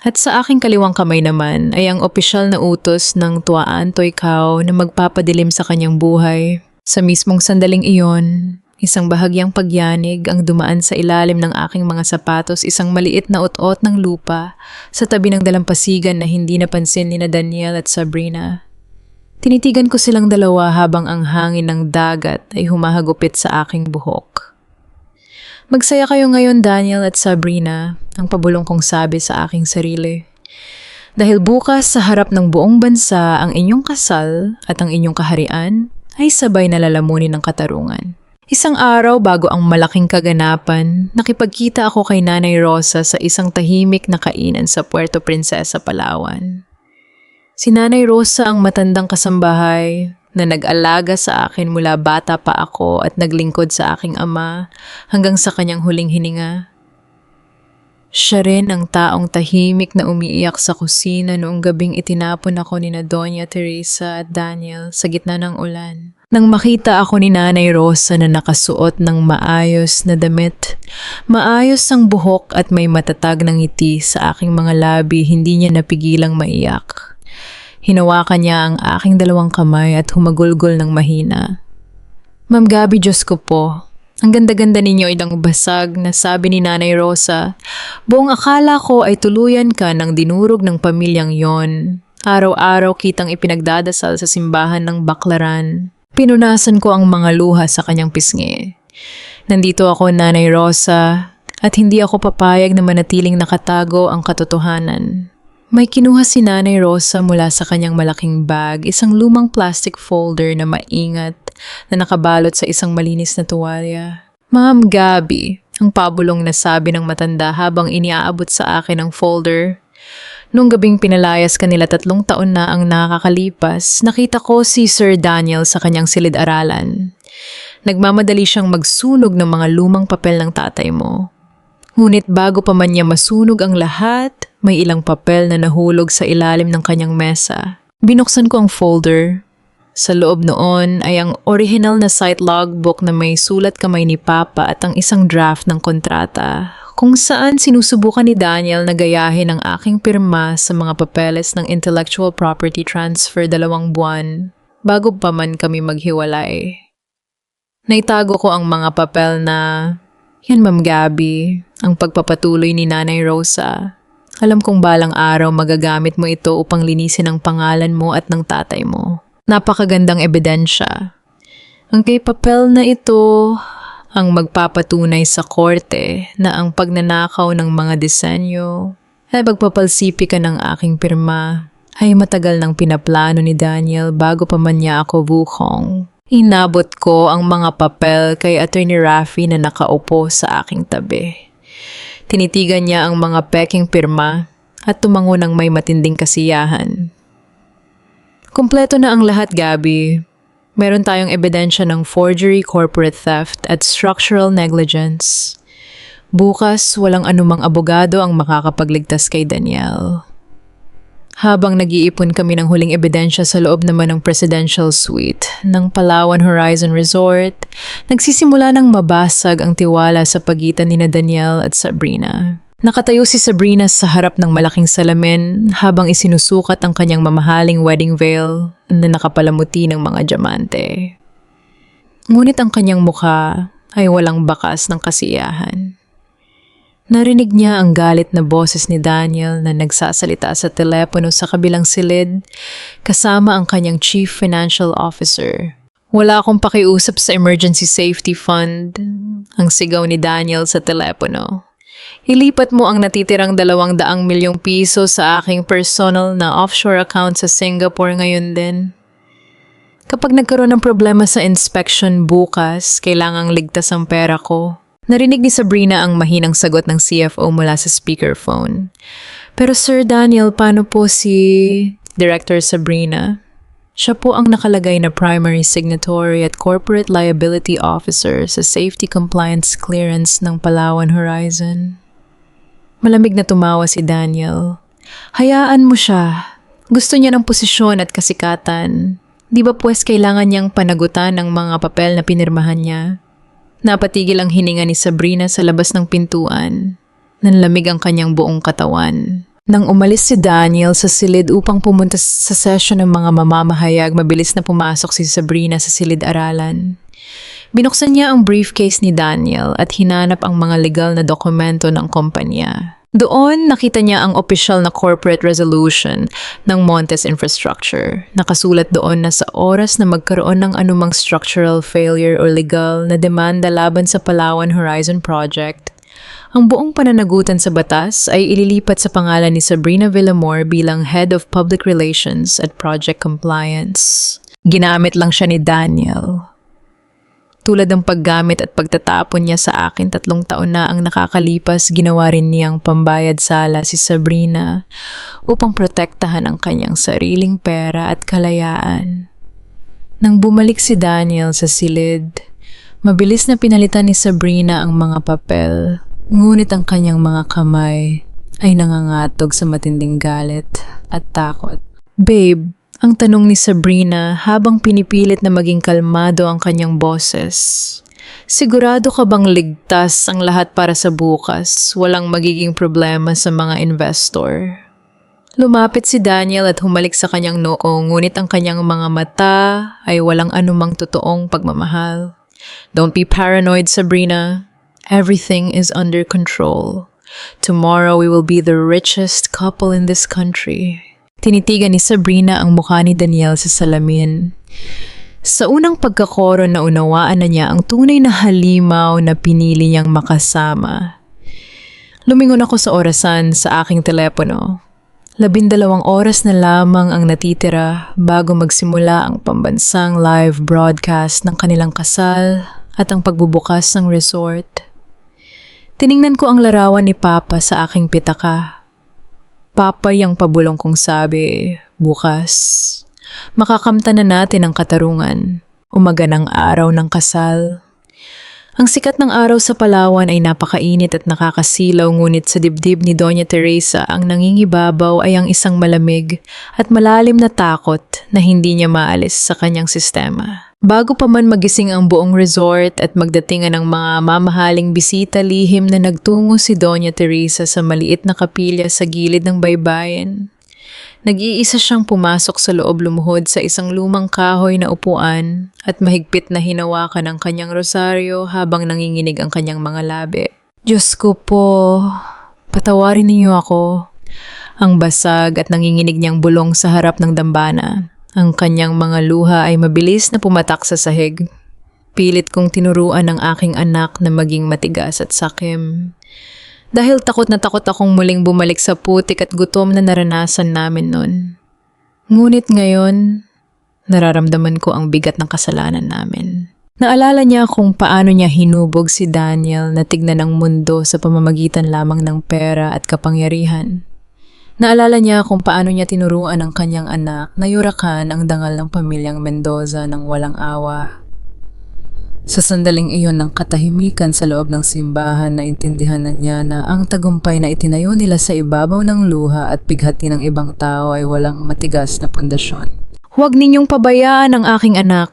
At sa aking kaliwang kamay naman ay ang opisyal na utos ng TOA Anto Ikaw na magpapadilim sa kanyang buhay. Sa mismong sandaling iyon, isang bahagyang pagyanig ang dumaan sa ilalim ng aking mga sapatos, isang maliit na utot ng lupa sa tabi ng dalampasigan na hindi napansin ni Daniel at Sabrina. Tinitigan ko silang dalawa habang ang hangin ng dagat ay humahagupit sa aking buhok. Magsaya kayo ngayon, Daniel at Sabrina, ang pabulong kong sabi sa aking sarili. Dahil bukas sa harap ng buong bansa ang inyong kasal at ang inyong kaharian ay sabay na lalamunin ng katarungan. Isang araw bago ang malaking kaganapan, nakipagkita ako kay Nanay Rosa sa isang tahimik na kainan sa Puerto Princesa, Palawan. Si Nanay Rosa ang matandang kasambahay na nag-alaga sa akin mula bata pa ako at naglingkod sa aking ama hanggang sa kanyang huling hininga. Siya rin ang taong tahimik na umiiyak sa kusina noong gabing itinapon ako ni Doña Teresa at Daniel sa gitna ng ulan. Nang makita ako ni Nanay Rosa na nakasuot ng maayos na damit, maayos ang buhok at may matatag na ngiti sa aking mga labi, hindi niya napigilang maiyak. Hinawakan niya ang aking 2 kamay at humagulgol ng mahina. Ma'am Gabi, Diyos ko po. Ang ganda-ganda ninyo, ilang basag na sabi ni Nanay Rosa. Buong akala ko ay tuluyan ka ng dinurog ng pamilyang yon. Araw-araw kitang ipinagdadasal sa simbahan ng Baklaran. Pinunasan ko ang mga luha sa kanyang pisngi. Nandito ako, Nanay Rosa, at hindi ako papayag na manatiling nakatago ang katotohanan. May kinuha si Nanay Rosa mula sa kanyang malaking bag, isang lumang plastic folder na maingat na nakabalot sa isang malinis na tuwalya. Ma'am Gabby, ang pabulong na sabi ng matanda habang iniaabot sa akin ang folder. Nung gabing pinalayas kanila 3 taon na ang nakakalipas, nakita ko si Sir Daniel sa kanyang silid-aralan. Nagmamadali siyang magsunog ng mga lumang papel ng tatay mo. Ngunit bago pa man niya masunog ang lahat, may ilang papel na nahulog sa ilalim ng kanyang mesa. Binuksan ko ang folder. Sa loob noon ay ang original na site logbook na may sulat kamay ni Papa at ang isang draft ng kontrata, kung saan sinusubukan ni Daniel na gayahin ang aking pirma sa mga papeles ng intellectual property transfer 2 buwan bago pa man kami maghiwalay. Naitago ko ang mga papel na, "Yan, Ma'am Gabby, ang pagpapatuloy ni Nanay Rosa. Alam kong balang araw magagamit mo ito upang linisin ang pangalan mo at ng tatay mo. Napakagandang ebidensya. Ang kay papel na ito ang magpapatunay sa korte na ang pagnanakaw ng mga disenyo ay pagpapalsipi ka ng aking pirma ay matagal nang pinaplano ni Daniel bago pa man niya ako buhong. Inabot ko ang mga papel kay Attorney Raffy na nakaupo sa aking tabi. Tinitigan niya ang mga peking pirma at tumango ng may matinding kasiyahan. Kumpleto na ang lahat, Gabby. Meron tayong ebidensya ng forgery, corporate theft at structural negligence. Bukas, walang anumang abogado ang makakapagligtas kay Daniel. Habang nag-iipon kami ng huling ebidensya sa loob naman ng presidential suite ng Palawan Horizon Resort, nagsisimula ng mabasag ang tiwala sa pagitan ni Daniel at Sabrina. Nakatayo si Sabrina sa harap ng malaking salamin habang isinusukat ang kanyang mamahaling wedding veil na nakapalamuti ng mga diamante. Ngunit ang kanyang mukha ay walang bakas ng kasiyahan. Narinig niya ang galit na boses ni Daniel na nagsasalita sa telepono sa kabilang silid kasama ang kanyang chief financial officer. "Wala akong pakiusap sa emergency safety fund," ang sigaw ni Daniel sa telepono. "Ilipat mo ang natitirang 200 milyong piso sa aking personal na offshore account sa Singapore ngayon din. Kapag nagkaroon ng problema sa inspection bukas, kailangang ligtas ang pera ko." Narinig ni Sabrina ang mahinang sagot ng CFO mula sa speakerphone. "Pero Sir Daniel, paano po si Director Sabrina? Siya po ang nakalagay na primary signatory at corporate liability officer sa safety compliance clearance ng Palawan Horizon." Malamig na tumawa si Daniel. "Hayaan mo siya. Gusto niya ng posisyon at kasikatan. Di ba pues kailangan niyang panagutan ng mga papel na pinirmahan niya?" Napatigil ang hininga ni Sabrina sa labas ng pintuan. Nanlamig ang kanyang buong katawan. Nang umalis si Daniel sa silid upang pumunta sa session ng mga mamamahayag, mabilis na pumasok si Sabrina sa silid-aralan. Binuksan niya ang briefcase ni Daniel at hinanap ang mga legal na dokumento ng kumpanya. Doon, nakita niya ang opisyal na corporate resolution ng Montes Infrastructure. Nakasulat doon na sa oras na magkaroon ng anumang structural failure o legal na demanda laban sa Palawan Horizon Project, ang buong pananagutan sa batas ay ililipat sa pangalan ni Sabrina Villamor bilang Head of Public Relations at Project Compliance. Ginamit lang siya ni Daniel. Tulad ng paggamit at pagtatapon niya sa akin 3 taon na ang nakakalipas, ginawa rin niyang pambayad sala si Sabrina upang protektahan ang kanyang sariling pera at kalayaan. Nang bumalik si Daniel sa silid, mabilis na pinalitan ni Sabrina ang mga papel, ngunit ang kanyang mga kamay ay nangangatog sa matinding galit at takot. "Babe," ang tanong ni Sabrina habang pinipilit na maging kalmado ang kanyang boses. "Sigurado ka bang ligtas ang lahat para sa bukas? Walang magiging problema sa mga investor?" Lumapit si Daniel at humalik sa kanyang noo, ngunit ang kanyang mga mata ay walang anumang totoong pagmamahal. "Don't be paranoid, Sabrina. Everything is under control. Tomorrow we will be the richest couple in this country." Tinitigan ni Sabrina ang mukha ni Daniel sa salamin. Sa unang pagkakoro na unawaan na niya ang tunay na halimaw na pinili niyang makasama. Lumingon ako sa orasan sa aking telepono. 12 oras na lamang ang natitira bago magsimula ang pambansang live broadcast ng kanilang kasal at ang pagbubukas ng resort. Tiningnan ko ang larawan ni Papa sa aking pitaka. Papa yang pabulong kong sabi, bukas, makakamta na natin ang katarungan, umaga ng araw ng kasal. Ang sikat ng araw sa Palawan ay napakainit at nakakasilaw, ngunit sa dibdib ni Doña Teresa ang nangingibabaw ay ang isang malamig at malalim na takot na hindi niya maalis sa kanyang sistema. Bago pa man magising ang buong resort at magdatingan ng mga mamahaling bisita, lihim na nagtungo si Doña Teresa sa maliit na kapilya sa gilid ng baybayin. Nag-iisa siyang pumasok sa loob, lumuhod sa isang lumang kahoy na upuan at mahigpit na hinawakan ang kanyang rosaryo habang nanginginig ang kanyang mga labi. Diyos ko po, patawarin niyo ako. Ang basag at nanginginig niyang bulong sa harap ng dambana. Ang kanyang mga luha ay mabilis na pumatak sa sahig. Pilit kong tinuruan ang aking anak na maging matigas at sakim. Dahil takot na takot akong muling bumalik sa putik at gutom na naranasan namin noon. Ngunit ngayon, nararamdaman ko ang bigat ng kasalanan namin. Naalala niya kung paano niya hinubog si Daniel na tignan ang mundo sa pamamagitan lamang ng pera at kapangyarihan. Naalala niya kung paano niya tinuruan ang kanyang anak na yurakan ang dangal ng pamilyang Mendoza ng walang awa. Sa sandaling iyon ng katahimikan sa loob ng simbahan, naintindihan na niya na ang tagumpay na itinayo nila sa ibabaw ng luha at bighati ng ibang tao ay walang matigas na pundasyon. Huwag ninyong pabayaan ang aking anak.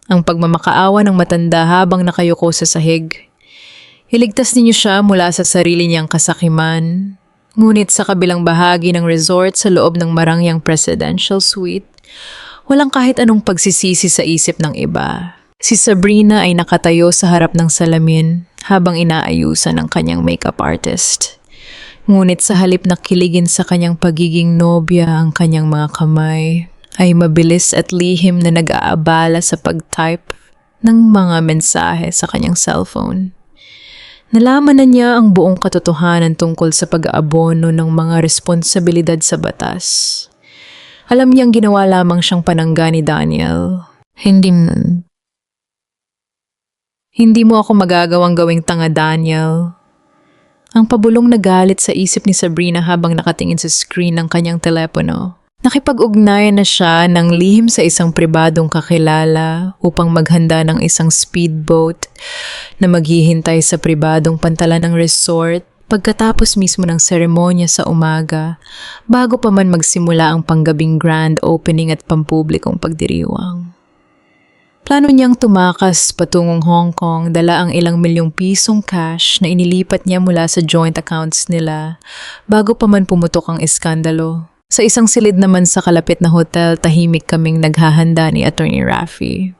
Ang pagmamakaawa ng matanda habang nakayuko sa sahig. Iligtas ninyo siya mula sa sarili niyang kasakiman. Ngunit sa kabilang bahagi ng resort sa loob ng marangyang presidential suite, walang kahit anong pagsisisi sa isip ng iba. Si Sabrina ay nakatayo sa harap ng salamin habang inaayusan ng kanyang makeup artist. Ngunit sa halip na kiligin sa kanyang pagiging nobya, ang kanyang mga kamay ay mabilis at lihim na nag-aabala sa pag-type ng mga mensahe sa kanyang cellphone. Nalaman na niya ang buong katotohanan tungkol sa pag-aabono ng mga responsibilidad sa batas. Alam niyang ginawa lamang siyang panangga ni Daniel. Hindi mo ako magagawang gawing tanga, Daniel. Ang pabulong na galit sa isip ni Sabrina habang nakatingin sa screen ng kanyang telepono. Nakipag-ugnayan na siya ng lihim sa isang pribadong kakilala upang maghanda ng isang speedboat na maghihintay sa pribadong pantalan ng resort pagkatapos mismo ng seremonya sa umaga bago pa man magsimula ang panggabing grand opening at pampublikong pagdiriwang. Plano niyang tumakas patungong Hong Kong, dala ang ilang milyong pisong cash na inilipat niya mula sa joint accounts nila bago pa man pumutok ang iskandalo. Sa isang silid naman sa kalapit na hotel, tahimik kaming naghahanda ni Attorney Raffy.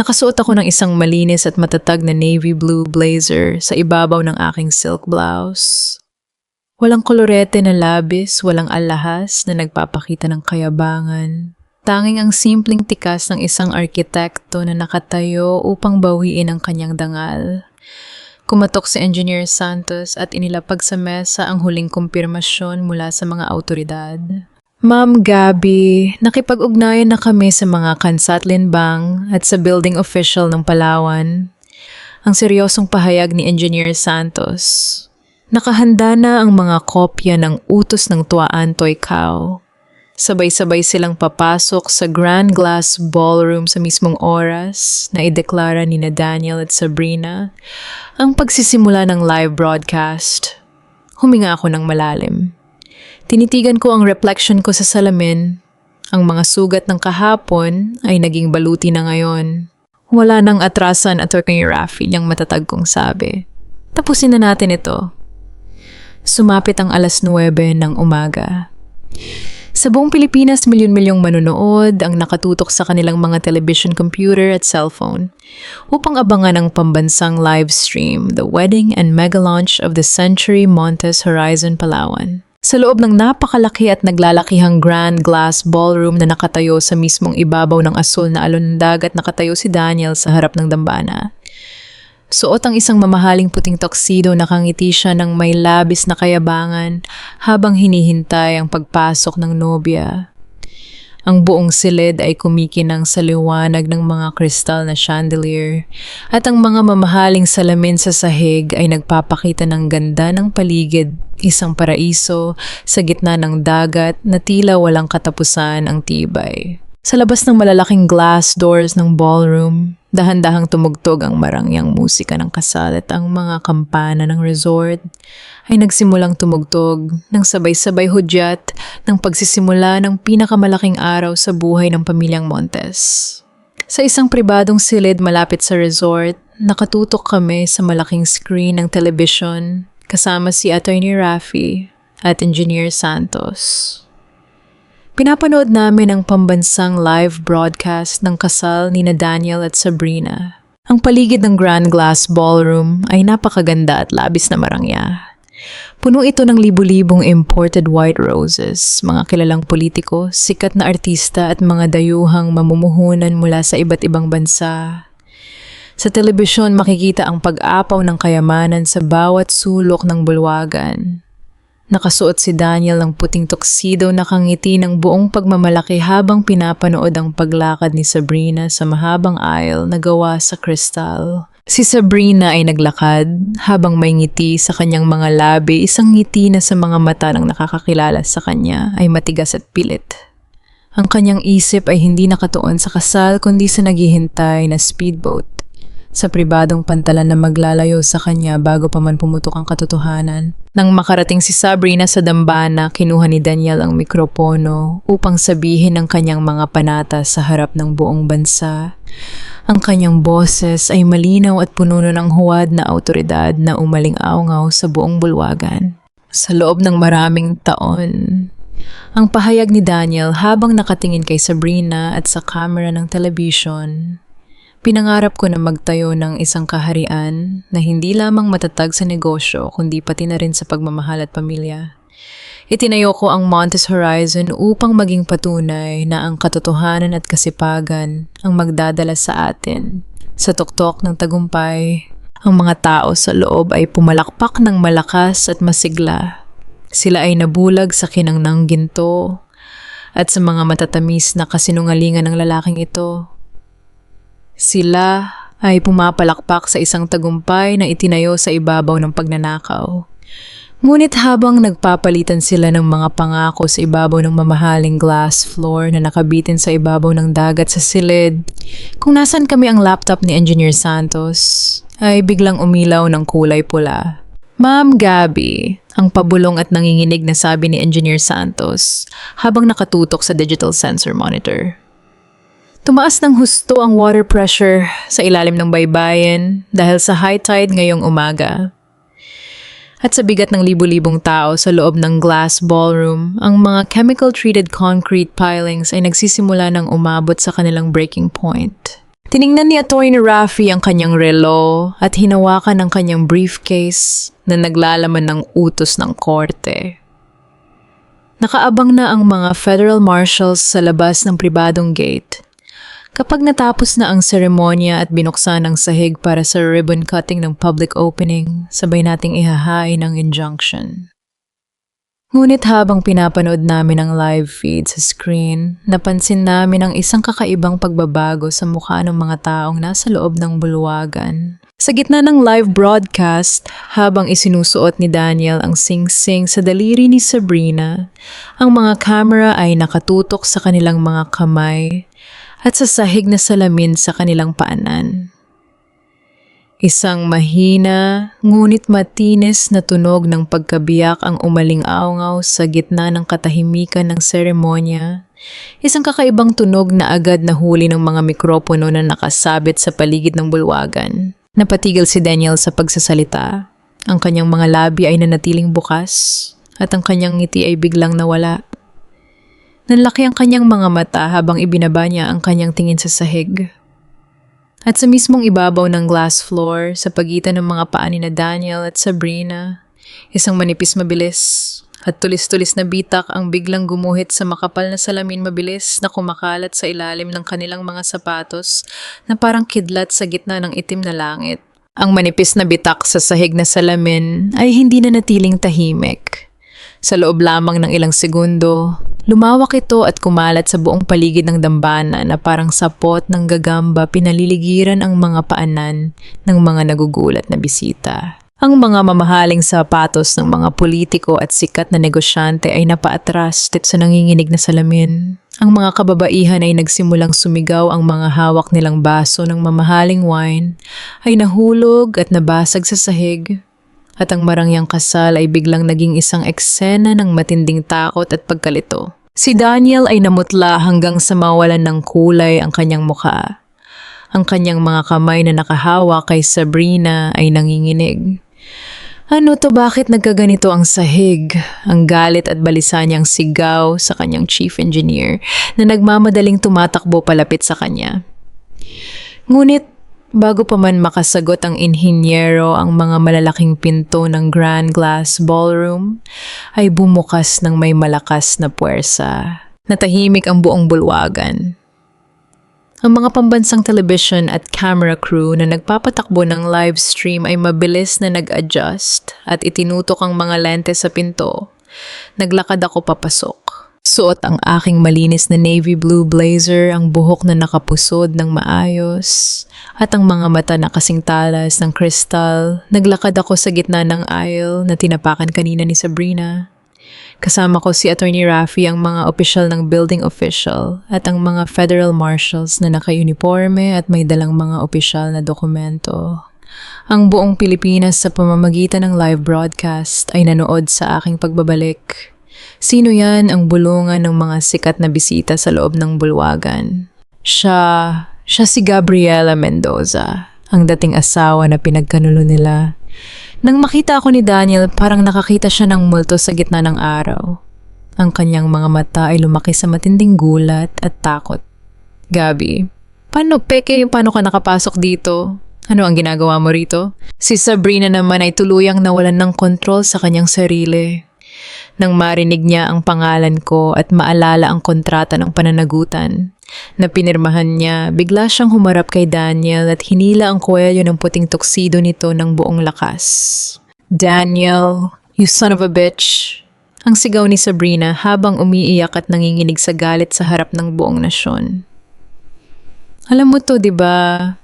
Nakasuot ako ng isang malinis at matatag na navy blue blazer sa ibabaw ng aking silk blouse. Walang kolorete na labis, walang alahas na nagpapakita ng kayabangan. Tanging ang simpleng tikas ng isang arkitekto na nakatayo upang bawiin ang kanyang dangal. Kumatok si Engineer Santos at inilapag sa mesa ang huling kumpirmasyon mula sa mga awtoridad. Ma'am Gabby, nakipag-ugnayan na kami sa mga Kansatlin Bank at sa building official ng Palawan. Ang seryosong pahayag ni Engineer Santos. Nakahanda na ang mga kopya ng utos ng Tuan Toy Cow. Sabay-sabay silang papasok sa Grand Glass Ballroom sa mismong oras na ideklara ni na Daniel at Sabrina ang pagsisimula ng live broadcast. Huminga ako ng malalim. Tinitigan ko ang reflection ko sa salamin. Ang mga sugat ng kahapon ay naging baluti na ngayon. Wala nang atrasan, Attorney Raffy, niyang matatag kong sabi. Tapusin na natin ito. Sumapit ang 9:00 ng umaga. Sa buong Pilipinas, milyon-milyong manonood ang nakatutok sa kanilang mga television, computer at cellphone upang abangan ang pambansang live stream, the wedding and mega launch of the Century Montes Horizon Palawan. Sa loob ng napakalaki at naglalakihang Grand Glass Ballroom na nakatayo sa mismong ibabaw ng asul na alon ng dagat, nakatayo si Daniel sa harap ng dambana. Suot ang isang mamahaling puting tuxedo, nakangiti siya ng may labis na kayabangan habang hinihintay ang pagpasok ng nobya. Ang buong silid ay kumikinang sa liwanag ng mga kristal na chandelier at ang mga mamahaling salamin sa sahig ay nagpapakita ng ganda ng paligid, isang paraiso sa gitna ng dagat na tila walang katapusan ang tibay. Sa labas ng malalaking glass doors ng ballroom, dahan-dahang tumugtog ang marangyang musika ng kasal at ang mga kampana ng resort ay nagsimulang tumugtog ng sabay-sabay hudyat ng pagsisimula ng pinakamalaking araw sa buhay ng pamilyang Montes. Sa isang pribadong silid malapit sa resort, nakatutok kami sa malaking screen ng television kasama si Attorney Raffy at Engineer Santos. Pinapanood namin ang pambansang live broadcast ng kasal ni Daniel at Sabrina. Ang paligid ng Grand Glass Ballroom ay napakaganda at labis na marangya. Puno ito ng libu-libong imported white roses, mga kilalang politiko, sikat na artista at mga dayuhang mamumuhunan mula sa iba't ibang bansa. Sa telebisyon makikita ang pag-apaw ng kayamanan sa bawat sulok ng bulwagan. Nakasuot si Daniel ng puting tuxedo, nakangiti ng buong pagmamalaki habang pinapanood ang paglakad ni Sabrina sa mahabang aisle na gawa sa kristal. Si Sabrina ay naglakad habang may ngiti sa kanyang mga labi, isang ngiti na sa mga mata ng nakakakilala sa kanya ay matigas at pilit. Ang kanyang isip ay hindi nakatuon sa kasal kundi sa naghihintay na speedboat, sa pribadong pantalan na maglalayo sa kanya bago pa man pumutok ang katotohanan. Nang makarating si Sabrina sa dambana, kinuha ni Daniel ang mikropono upang sabihin ang kanyang mga panata sa harap ng buong bansa. Ang kanyang boses ay malinaw at puno ng huwad na awtoridad na umaling-awngaw sa buong bulwagan. Sa loob ng maraming taon, ang pahayag ni Daniel habang nakatingin kay Sabrina at sa camera ng television, pinangarap ko na magtayo ng isang kaharian na hindi lamang matatag sa negosyo kundi pati na rin sa pagmamahal at pamilya. Itinayo ko ang Montes Horizon upang maging patunay na ang katotohanan at kasipagan ang magdadala sa atin. Sa tuktok ng tagumpay, ang mga tao sa loob ay pumalakpak ng malakas at masigla. Sila ay nabulag sa kinangnang ginto at sa mga matatamis na kasinungalingan ng lalaking ito. Sila ay pumapalakpak sa isang tagumpay na itinayo sa ibabaw ng pagnanakaw. Ngunit habang nagpapalitan sila ng mga pangako sa ibabaw ng mamahaling glass floor na nakabitin sa ibabaw ng dagat sa silid, kung nasan kami ang laptop ni Engineer Santos, ay biglang umilaw ng kulay pula. Ma'am Gabby, ang pabulong at nanginginig na sabi ni Engineer Santos habang nakatutok sa digital sensor monitor. Tumaas ng husto ang water pressure sa ilalim ng baybayin dahil sa high tide ngayong umaga. At sa bigat ng libu-libong tao sa loob ng glass ballroom, ang mga chemical-treated concrete pilings ay nagsisimula ng umabot sa kanilang breaking point. Tiningnan ni Atty. Raffy ang kanyang relo at hinawakan ang kanyang briefcase na naglalaman ng utos ng korte. Nakaabang na ang mga federal marshals sa labas ng pribadong gate. Kapag natapos na ang seremonya at binuksan ang sahig para sa ribbon cutting ng public opening, sabay nating ihahain ang injunction. Ngunit habang pinapanood namin ang live feed sa screen, napansin namin ang isang kakaibang pagbabago sa mukha ng mga taong nasa loob ng bulwagan. Sa gitna ng live broadcast, habang isinusuot ni Daniel ang sing-sing sa daliri ni Sabrina, ang mga camera ay nakatutok sa kanilang mga kamay at sa sahig na salamin sa kanilang paanan. Isang mahina, ngunit matinis na tunog ng pagkabiyak ang umaling-awngaw sa gitna ng katahimikan ng seremonya. Isang kakaibang tunog na agad nahuli ng mga mikropono na nakasabit sa paligid ng bulwagan. Napatigil si Daniel sa pagsasalita. Ang kanyang mga labi ay nanatiling bukas at ang kanyang ngiti ay biglang nawala. Nanlaki ang kanyang mga mata habang ibinaba niya ang kanyang tingin sa sahig. At sa mismong ibabaw ng glass floor, sa pagitan ng mga paa ni Daniel at Sabrina, isang manipis mabilis at tulis-tulis na bitak ang biglang gumuhit sa makapal na salamin mabilis na kumakalat sa ilalim ng kanilang mga sapatos na parang kidlat sa gitna ng itim na langit. Ang manipis na bitak sa sahig na salamin ay hindi na natiling tahimik. Sa loob lamang ng ilang segundo, lumawak ito at kumalat sa buong paligid ng dambana na parang sapot ng gagamba pinaliligiran ang mga paanan ng mga nagugulat na bisita. Ang mga mamahaling sapatos ng mga politiko at sikat na negosyante ay napaatras sa nanginginig na salamin. Ang mga kababaihan ay nagsimulang sumigaw, ang mga hawak nilang baso ng mamahaling wine ay nahulog at nabasag sa sahig. At ang marangyang kasal ay biglang naging isang eksena ng matinding takot at pagkalito. Si Daniel ay namutla hanggang sa mawalan ng kulay ang kanyang mukha. Ang kanyang mga kamay na nakahawak kay Sabrina ay nanginginig. Ano to, bakit nagkaganito ang sahig? Ang galit at balisa niyang sigaw sa kanyang chief engineer na nagmamadaling tumatakbo palapit sa kanya. Ngunit bago pa man makasagot ang inhinyero, ang mga malalaking pinto ng Grand Glass Ballroom ay bumukas ng may malakas na puwersa. Natahimik ang buong bulwagan. Ang mga pambansang television at camera crew na nagpapatakbo ng live stream ay mabilis na nag-adjust at itinutok ang mga lente sa pinto. Naglakad ako papasok. Suot ang aking malinis na navy blue blazer, ang buhok na nakapusod ng maayos, at ang mga mata na kasing talas ng kristal. Naglakad ako sa gitna ng aisle na tinapakan kanina ni Sabrina. Kasama ko si Attorney Rafi, ang mga opisyal ng building official, at ang mga federal marshals na naka-uniforme at may dalang mga opisyal na dokumento. Ang buong Pilipinas sa pamamagitan ng live broadcast ay nanood sa aking pagbabalik. Sino yan? Ang bulungan ng mga sikat na bisita sa loob ng bulwagan. Siya si Gabriela Mendoza, ang dating asawa na pinagkanulo nila. Nang makita ako ni Daniel, parang nakakita siya ng multo sa gitna ng araw. Ang kanyang mga mata ay lumaki sa matinding gulat at takot. Gabi, paano ka nakapasok dito? Ano ang ginagawa mo rito? Si Sabrina naman ay tuluyang nawalan ng kontrol sa kanyang sarili. Nang marinig niya ang pangalan ko at maalala ang kontrata ng pananagutan na pinirmahan niya, bigla siyang humarap kay Daniel at hinila ang kuwelyo ng puting tuksido nito ng buong lakas. "Daniel, you son of a bitch!" Ang sigaw ni Sabrina habang umiiyak at nanginginig sa galit sa harap ng buong nasyon. Alam mo to, di ba?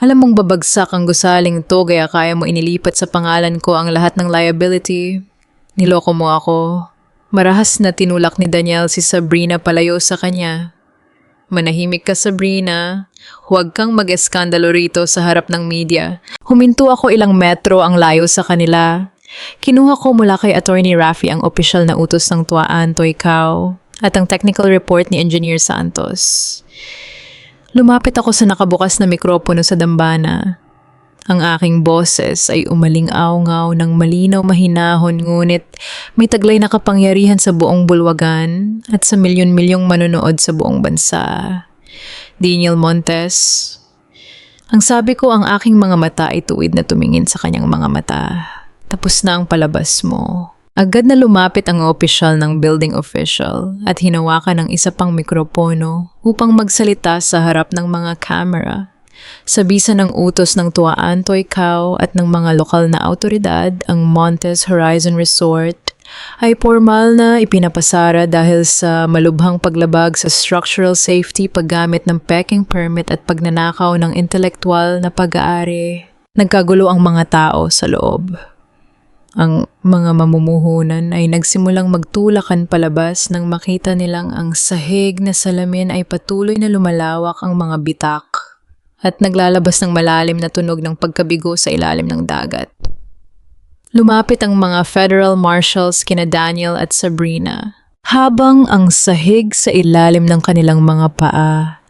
Alam mong babagsak ang gusaling to, kaya kaya mo inilipat sa pangalan ko ang lahat ng liability. Niloko mo ako. Marahas na tinulak ni Daniel si Sabrina palayo sa kanya. Manahimik ka, Sabrina. Huwag kang mag-eskandalo rito sa harap ng media. Huminto ako ilang metro ang layo sa kanila. Kinuha ko mula kay Attorney Rafi ang opisyal na utos ng tuwaan, Toy Cow, at ang technical report ni Engineer Santos. Lumapit ako sa nakabukas na mikropono sa dambana. Ang aking boses ay umaling-aw-ngaw ng malinaw mahinahon, ngunit may taglay na kapangyarihan sa buong bulwagan at sa milyon-milyong manonood sa buong bansa. Daniel Montes. Ang sabi ko, ang aking mga mata ay tuwid na tumingin sa kanyang mga mata. Tapos na ang palabas mo. Agad na lumapit ang opisyal ng building official at hinawakan ng isa pang mikropono upang magsalita sa harap ng mga camera. Sa bisa ng utos ng tuwaan, Toy Cow, at ng mga lokal na autoridad, ang Montes Horizon Resort ay formal na ipinapasara dahil sa malubhang paglabag sa structural safety, paggamit ng peking permit at pagnanakaw ng intelektual na pag-aari. Nagkagulo ang mga tao sa loob. Ang mga mamumuhunan ay nagsimulang magtulakan palabas nang makita nilang ang sahig na salamin ay patuloy na lumalawak ang mga bitak at naglalabas ng malalim na tunog ng pagkabigo sa ilalim ng dagat. Lumapit ang mga federal marshals kina Daniel at Sabrina, habang ang sahig sa ilalim ng kanilang mga paa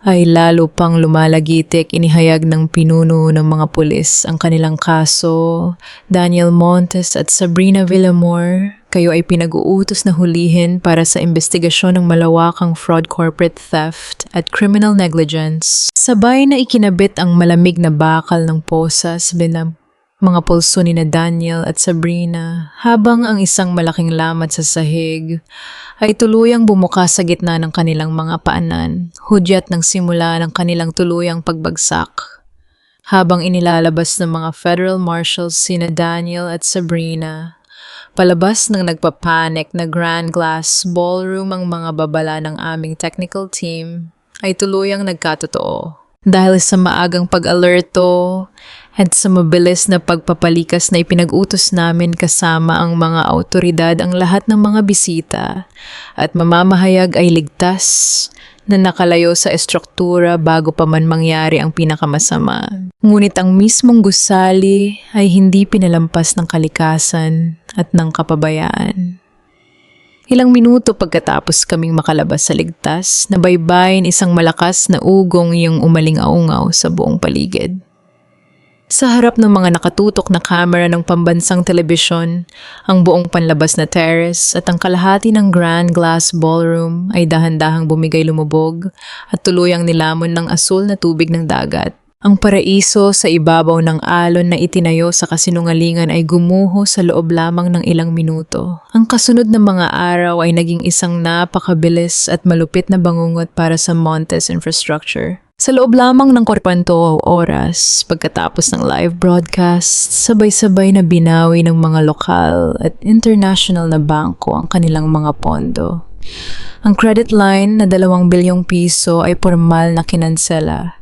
ay lalo pang lumalagitik. Inihayag ng pinuno ng mga pulis ang kanilang kaso. Daniel Montes at Sabrina Villamor, kayo ay pinag-uutos na hulihin para sa investigasyon ng malawakang fraud, corporate theft at criminal negligence. Sabay na ikinabit ang malamig na bakal ng posas bilang mga pulso ni na Daniel at Sabrina, habang ang isang malaking lamat sa sahig ay tuluyang bumukas sa gitna ng kanilang mga paanan, hudyat ng simula ng kanilang tuluyang pagbagsak. Habang inilalabas ng mga federal marshals sina Daniel at Sabrina, palabas ng nagpapanik na Grand Glass Ballroom ang mga babala ng aming technical team ay tuluyang nagkatotoo. Dahil sa maagang pag-alerto at sa mabilis na pagpapalikas na ipinag-utos namin kasama ang mga autoridad ang lahat ng mga bisita at mamamahayag ay ligtas na nakalayo sa estruktura bago pa man mangyari ang pinakamasama. Ngunit ang mismong gusali ay hindi pinalampas ng kalikasan at ng kapabayaan. Ilang minuto pagkatapos kaming makalabas sa ligtas, nabaybayin isang malakas na ugong yung umaling-aungaw sa buong paligid. Sa harap ng mga nakatutok na kamera ng pambansang telebisyon, ang buong panlabas na terrace at ang kalahati ng Grand Glass Ballroom ay dahan-dahang bumigay lumubog at tuluyang nilamon ng asul na tubig ng dagat. Ang paraiso sa ibabaw ng alon na itinayo sa kasinungalingan ay gumuho sa loob lamang ng ilang minuto. Ang kasunod na mga araw ay naging isang napakabilis at malupit na bangungot para sa Montes Infrastructure. Sa loob lamang ng 40 oras, pagkatapos ng live broadcast, sabay-sabay na binawi ng mga lokal at international na bangko ang kanilang mga pondo. Ang credit line na 2 bilyong piso ay formal na kinansela.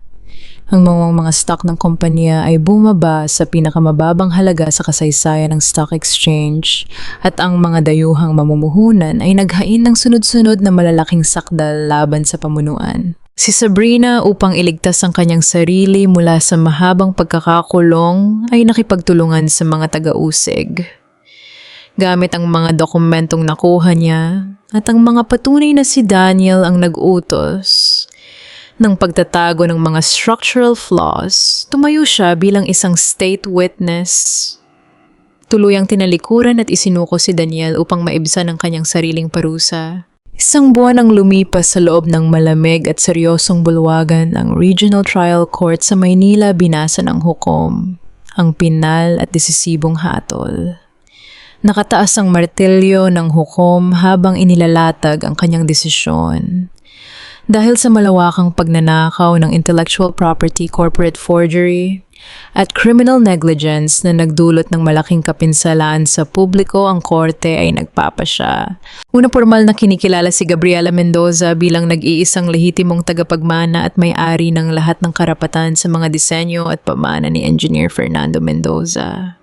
Ang mga stock ng kumpanya ay bumaba sa pinakamababang halaga sa kasaysayan ng stock exchange at ang mga dayuhang mamumuhunan ay naghain ng sunod-sunod na malalaking sakdal laban sa pamunuan. Si Sabrina, upang iligtas ang kanyang sarili mula sa mahabang pagkakakulong, ay nakipagtulungan sa mga taga-usig. Gamit ang mga dokumentong nakuha niya at ang mga patunay na si Daniel ang nag-utos ng pagtatago ng mga structural flaws, tumayo siya bilang isang state witness. Tuluyang tinalikuran at isinuko si Daniel upang maibsan ang kanyang sariling parusa. Isang buwan ang lumipas sa loob ng malamig at seryosong bulwagan ang Regional Trial Court sa Maynila binasa ng hukom, ang pinal at desisibong hatol. Nakataas ang martilyo ng hukom habang inilalatag ang kanyang desisyon. Dahil sa malawakang pagnanakaw ng intellectual property, corporate forgery, at criminal negligence na nagdulot ng malaking kapinsalaan sa publiko, ang korte ay nagpapasya. Una formal na kinikilala si Gabriela Mendoza bilang nag-iisang lehitimong tagapagmana at may-ari ng lahat ng karapatan sa mga disenyo at pamana ni Engineer Fernando Mendoza.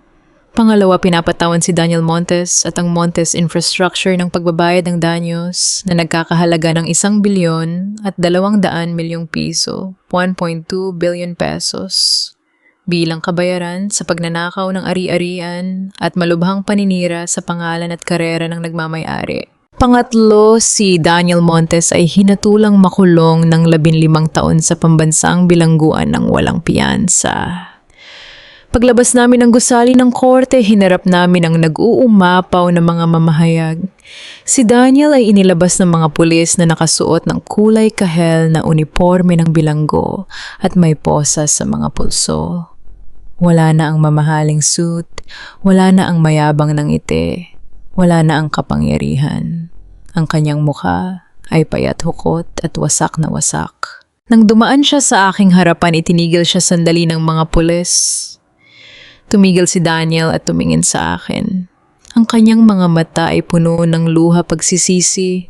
Pangalawa, pinapatawan si Daniel Montes at ang Montes Infrastructure ng pagbabayad ng danyos na nagkakahalaga ng 1 bilyon at 200 milyong piso, 1.2 billion pesos, bilang kabayaran sa pagnanakaw ng ari-arian at malubhang paninira sa pangalan at karera ng nagmamay-ari. Pangatlo, si Daniel Montes ay hinatulang makulong ng 15 taon sa pambansang bilangguan ng walang piyansa. Paglabas namin ng gusali ng korte, hinarap namin ang nag-uumapaw na mga mamahayag. Si Daniel ay inilabas ng mga pulis na nakasuot ng kulay kahel na uniforme ng bilanggo at may posas sa mga pulso. Wala na ang mamahaling suit, wala na ang mayabang ng ngiti, wala na ang kapangyarihan. Ang kanyang mukha ay payat hukot at wasak na wasak. Nang dumaan siya sa aking harapan, itinigil siya sandali ng mga pulis. Tumigil si Daniel at tumingin sa akin. Ang kanyang mga mata ay puno ng luha pagsisisi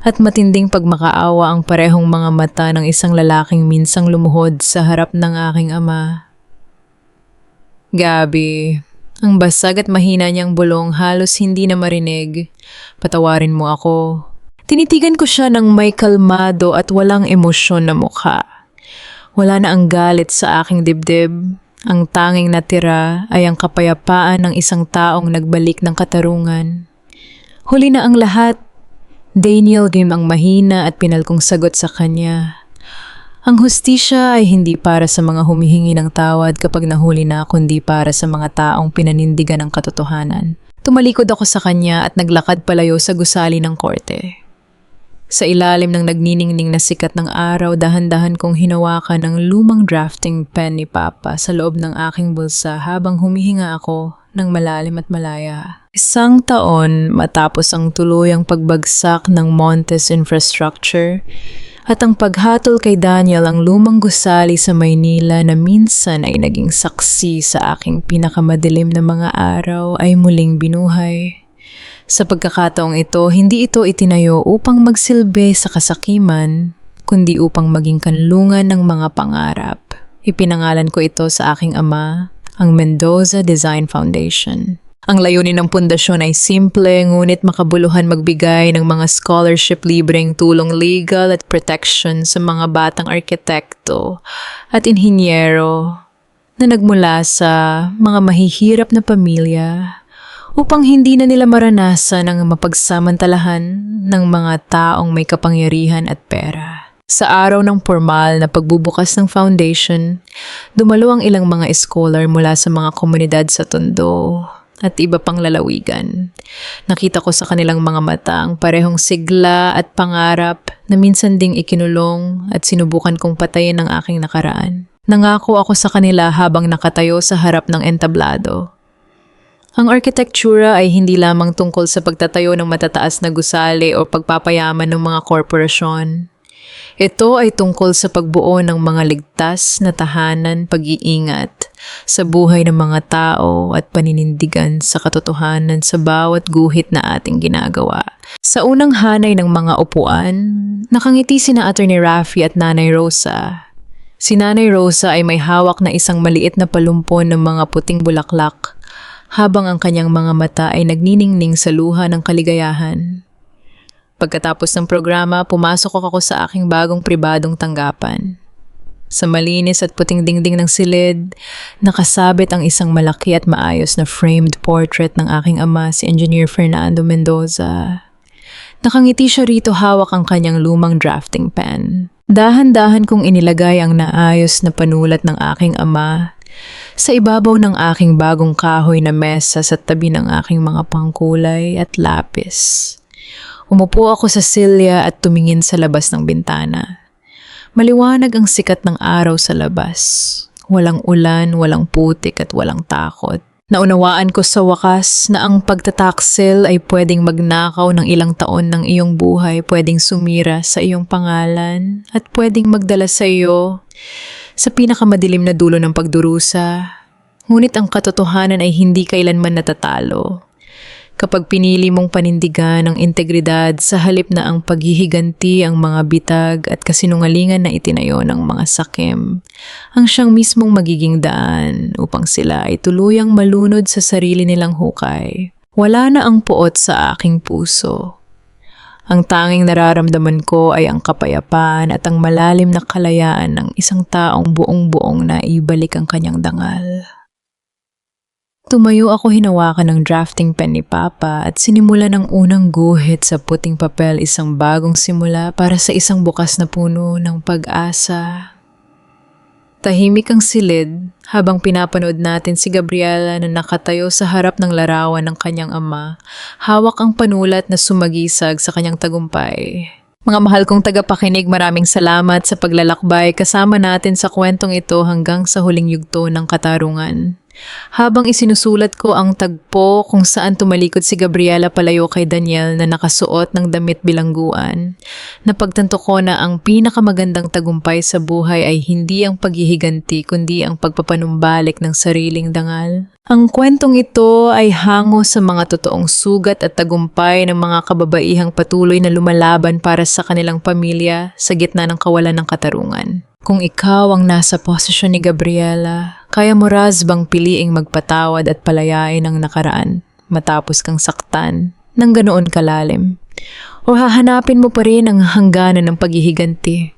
at matinding pagmakaawa ang parehong mga mata ng isang lalaking minsang lumuhod sa harap ng aking ama. Gabi, ang basag at mahina niyang bulong halos hindi na marinig. Patawarin mo ako. Tinitigan ko siya ng may kalmado at walang emosyon na mukha. Wala na ang galit sa aking dibdib. Ang tanging natira ay ang kapayapaan ng isang taong nagbalik ng katarungan. Huli na ang lahat. Daniel Kim ang mahina at pinal kong sagot sa kanya. Ang hustisya ay hindi para sa mga humihingi ng tawad kapag nahuli na, kundi para sa mga taong pinanindigan ng katotohanan. Tumalikod ako sa kanya at naglakad palayo sa gusali ng korte. Sa ilalim ng nagniningning na sikat ng araw, dahan-dahan kong hinawakan ang lumang drafting pen ni Papa sa loob ng aking bulsa habang humihinga ako ng malalim at malaya. 1 taon matapos ang tuluyang pagbagsak ng Montes Infrastructure, At ang paghatol kay Daniel ang lumang gusali sa Maynila na minsan ay naging saksi sa aking pinakamadilim na mga araw ay muling binuhay. Sa pagkakataong ito, hindi ito itinayo upang magsilbi sa kasakiman, kundi upang maging kanlungan ng mga pangarap. Ipinangalan ko ito sa aking ama, ang Mendoza Design Foundation. Ang layunin ng pundasyon ay simple ngunit makabuluhan magbigay ng mga scholarship libreng tulong legal at protection sa mga batang arkitekto at inhinyero na nagmula sa mga mahihirap na pamilya upang hindi na nila maranasan ang mapagsamantalahan ng mga taong may kapangyarihan at pera. Sa araw ng formal na pagbubukas ng foundation, dumalo ang ilang mga scholar mula sa mga komunidad sa Tondo at iba pang lalawigan. Nakita ko sa kanilang mga mata ang parehong sigla at pangarap na minsan ding ikinulong at sinubukan kong patayin ng aking nakaraan. Nangako ako sa kanila habang nakatayo sa harap ng entablado. Ang arkitektura ay hindi lamang tungkol sa pagtatayo ng matataas na gusali o pagpapayaman ng mga korporasyon. Ito ay tungkol sa pagbuo ng mga ligtas na tahanan, pag-iingat sa buhay ng mga tao at paninindigan sa katotohanan sa bawat guhit na ating ginagawa. Sa unang hanay ng mga upuan, nakangiti sina Attorney Raffy at Nanay Rosa. Si Nanay Rosa ay may hawak na isang maliit na palumpon ng mga puting bulaklak habang ang kanyang mga mata ay nagniningning sa luha ng kaligayahan. Pagkatapos ng programa, pumasok ako sa aking bagong pribadong tanggapan. Sa malinis at puting dingding ng silid, nakasabit ang isang malaki at maayos na framed portrait ng aking ama, si Engineer Fernando Mendoza. Nakangiti siya rito hawak ang kanyang lumang drafting pen. Dahan-dahan kong inilagay ang naayos na panulat ng aking ama sa ibabaw ng aking bagong kahoy na mesa sa tabi ng aking mga pangkulay at lapis. Umupo ako sa silya at tumingin sa labas ng bintana. Maliwanag ang sikat ng araw sa labas. Walang ulan, walang putik at walang takot. Naunawaan ko sa wakas na ang pagtataksil ay pwedeng magnakaw ng ilang taon ng iyong buhay, pwedeng sumira sa iyong pangalan at pwedeng magdala sa iyo sa pinakamadilim na dulo ng pagdurusa. Ngunit ang katotohanan ay hindi kailanman natatalo. Kapag pinili mong panindigan ang integridad sa halip na ang paghihiganti ang mga bitag at kasinungalingan na itinayo ng mga sakim, ang siyang mismong magiging daan upang sila ay tuluyang malunod sa sarili nilang hukay. Wala na ang puot sa aking puso. Ang tanging nararamdaman ko ay ang kapayapaan at ang malalim na kalayaan ng isang taong buong-buong na ibalik ang kanyang dangal. Tumayo ako hinawakan ng drafting pen ni Papa at sinimulan ng unang guhit sa puting papel, isang bagong simula para sa isang bukas na puno ng pag-asa. Tahimik ang silid habang pinapanood natin si Gabriela na nakatayo sa harap ng larawan ng kanyang ama, hawak ang panulat na sumagisag sa kanyang tagumpay. Mga mahal kong tagapakinig, maraming salamat sa paglalakbay kasama natin sa kwentong ito hanggang sa huling yugto ng katarungan. Habang isinusulat ko ang tagpo kung saan tumalikod si Gabriela palayo kay Daniel na nakasuot ng damit bilangguan, napagtanto ko na ang pinakamagandang tagumpay sa buhay ay hindi ang paghihiganti kundi ang pagpapanumbalik ng sariling dangal. Ang kwentong ito ay hango sa mga totoong sugat at tagumpay ng mga kababaihang patuloy na lumalaban para sa kanilang pamilya sa gitna ng kawalan ng katarungan. Kung ikaw ang nasa posisyon ni Gabriela, kaya mo ras bang piliing magpatawad at palayain ang nakaraan matapos kang saktan ng ganoon kalalim? O hahanapin mo pa rin ang hangganan ng paghihiganti?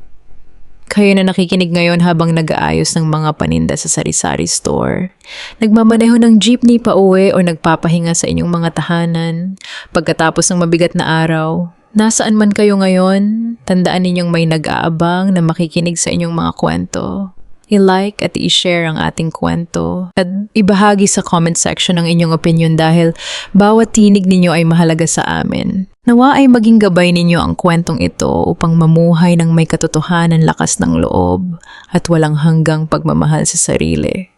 Kayo na nakikinig ngayon habang nag-aayos ng mga paninda sa sari-sari store, nagmamaneho ng jeepney pa uwi o nagpapahinga sa inyong mga tahanan, pagkatapos ng mabigat na araw, nasaan man kayo ngayon, tandaan ninyong may nag-aabang na makikinig sa inyong mga kwento. I-like at i-share ang ating kwento at ibahagi sa comment section ang inyong opinion dahil bawat tinig ninyo ay mahalaga sa amin. Nawa ay maging gabay ninyo ang kwentong ito upang mamuhay ng may katotohanan, lakas ng loob at walang hanggang pagmamahal sa sarili.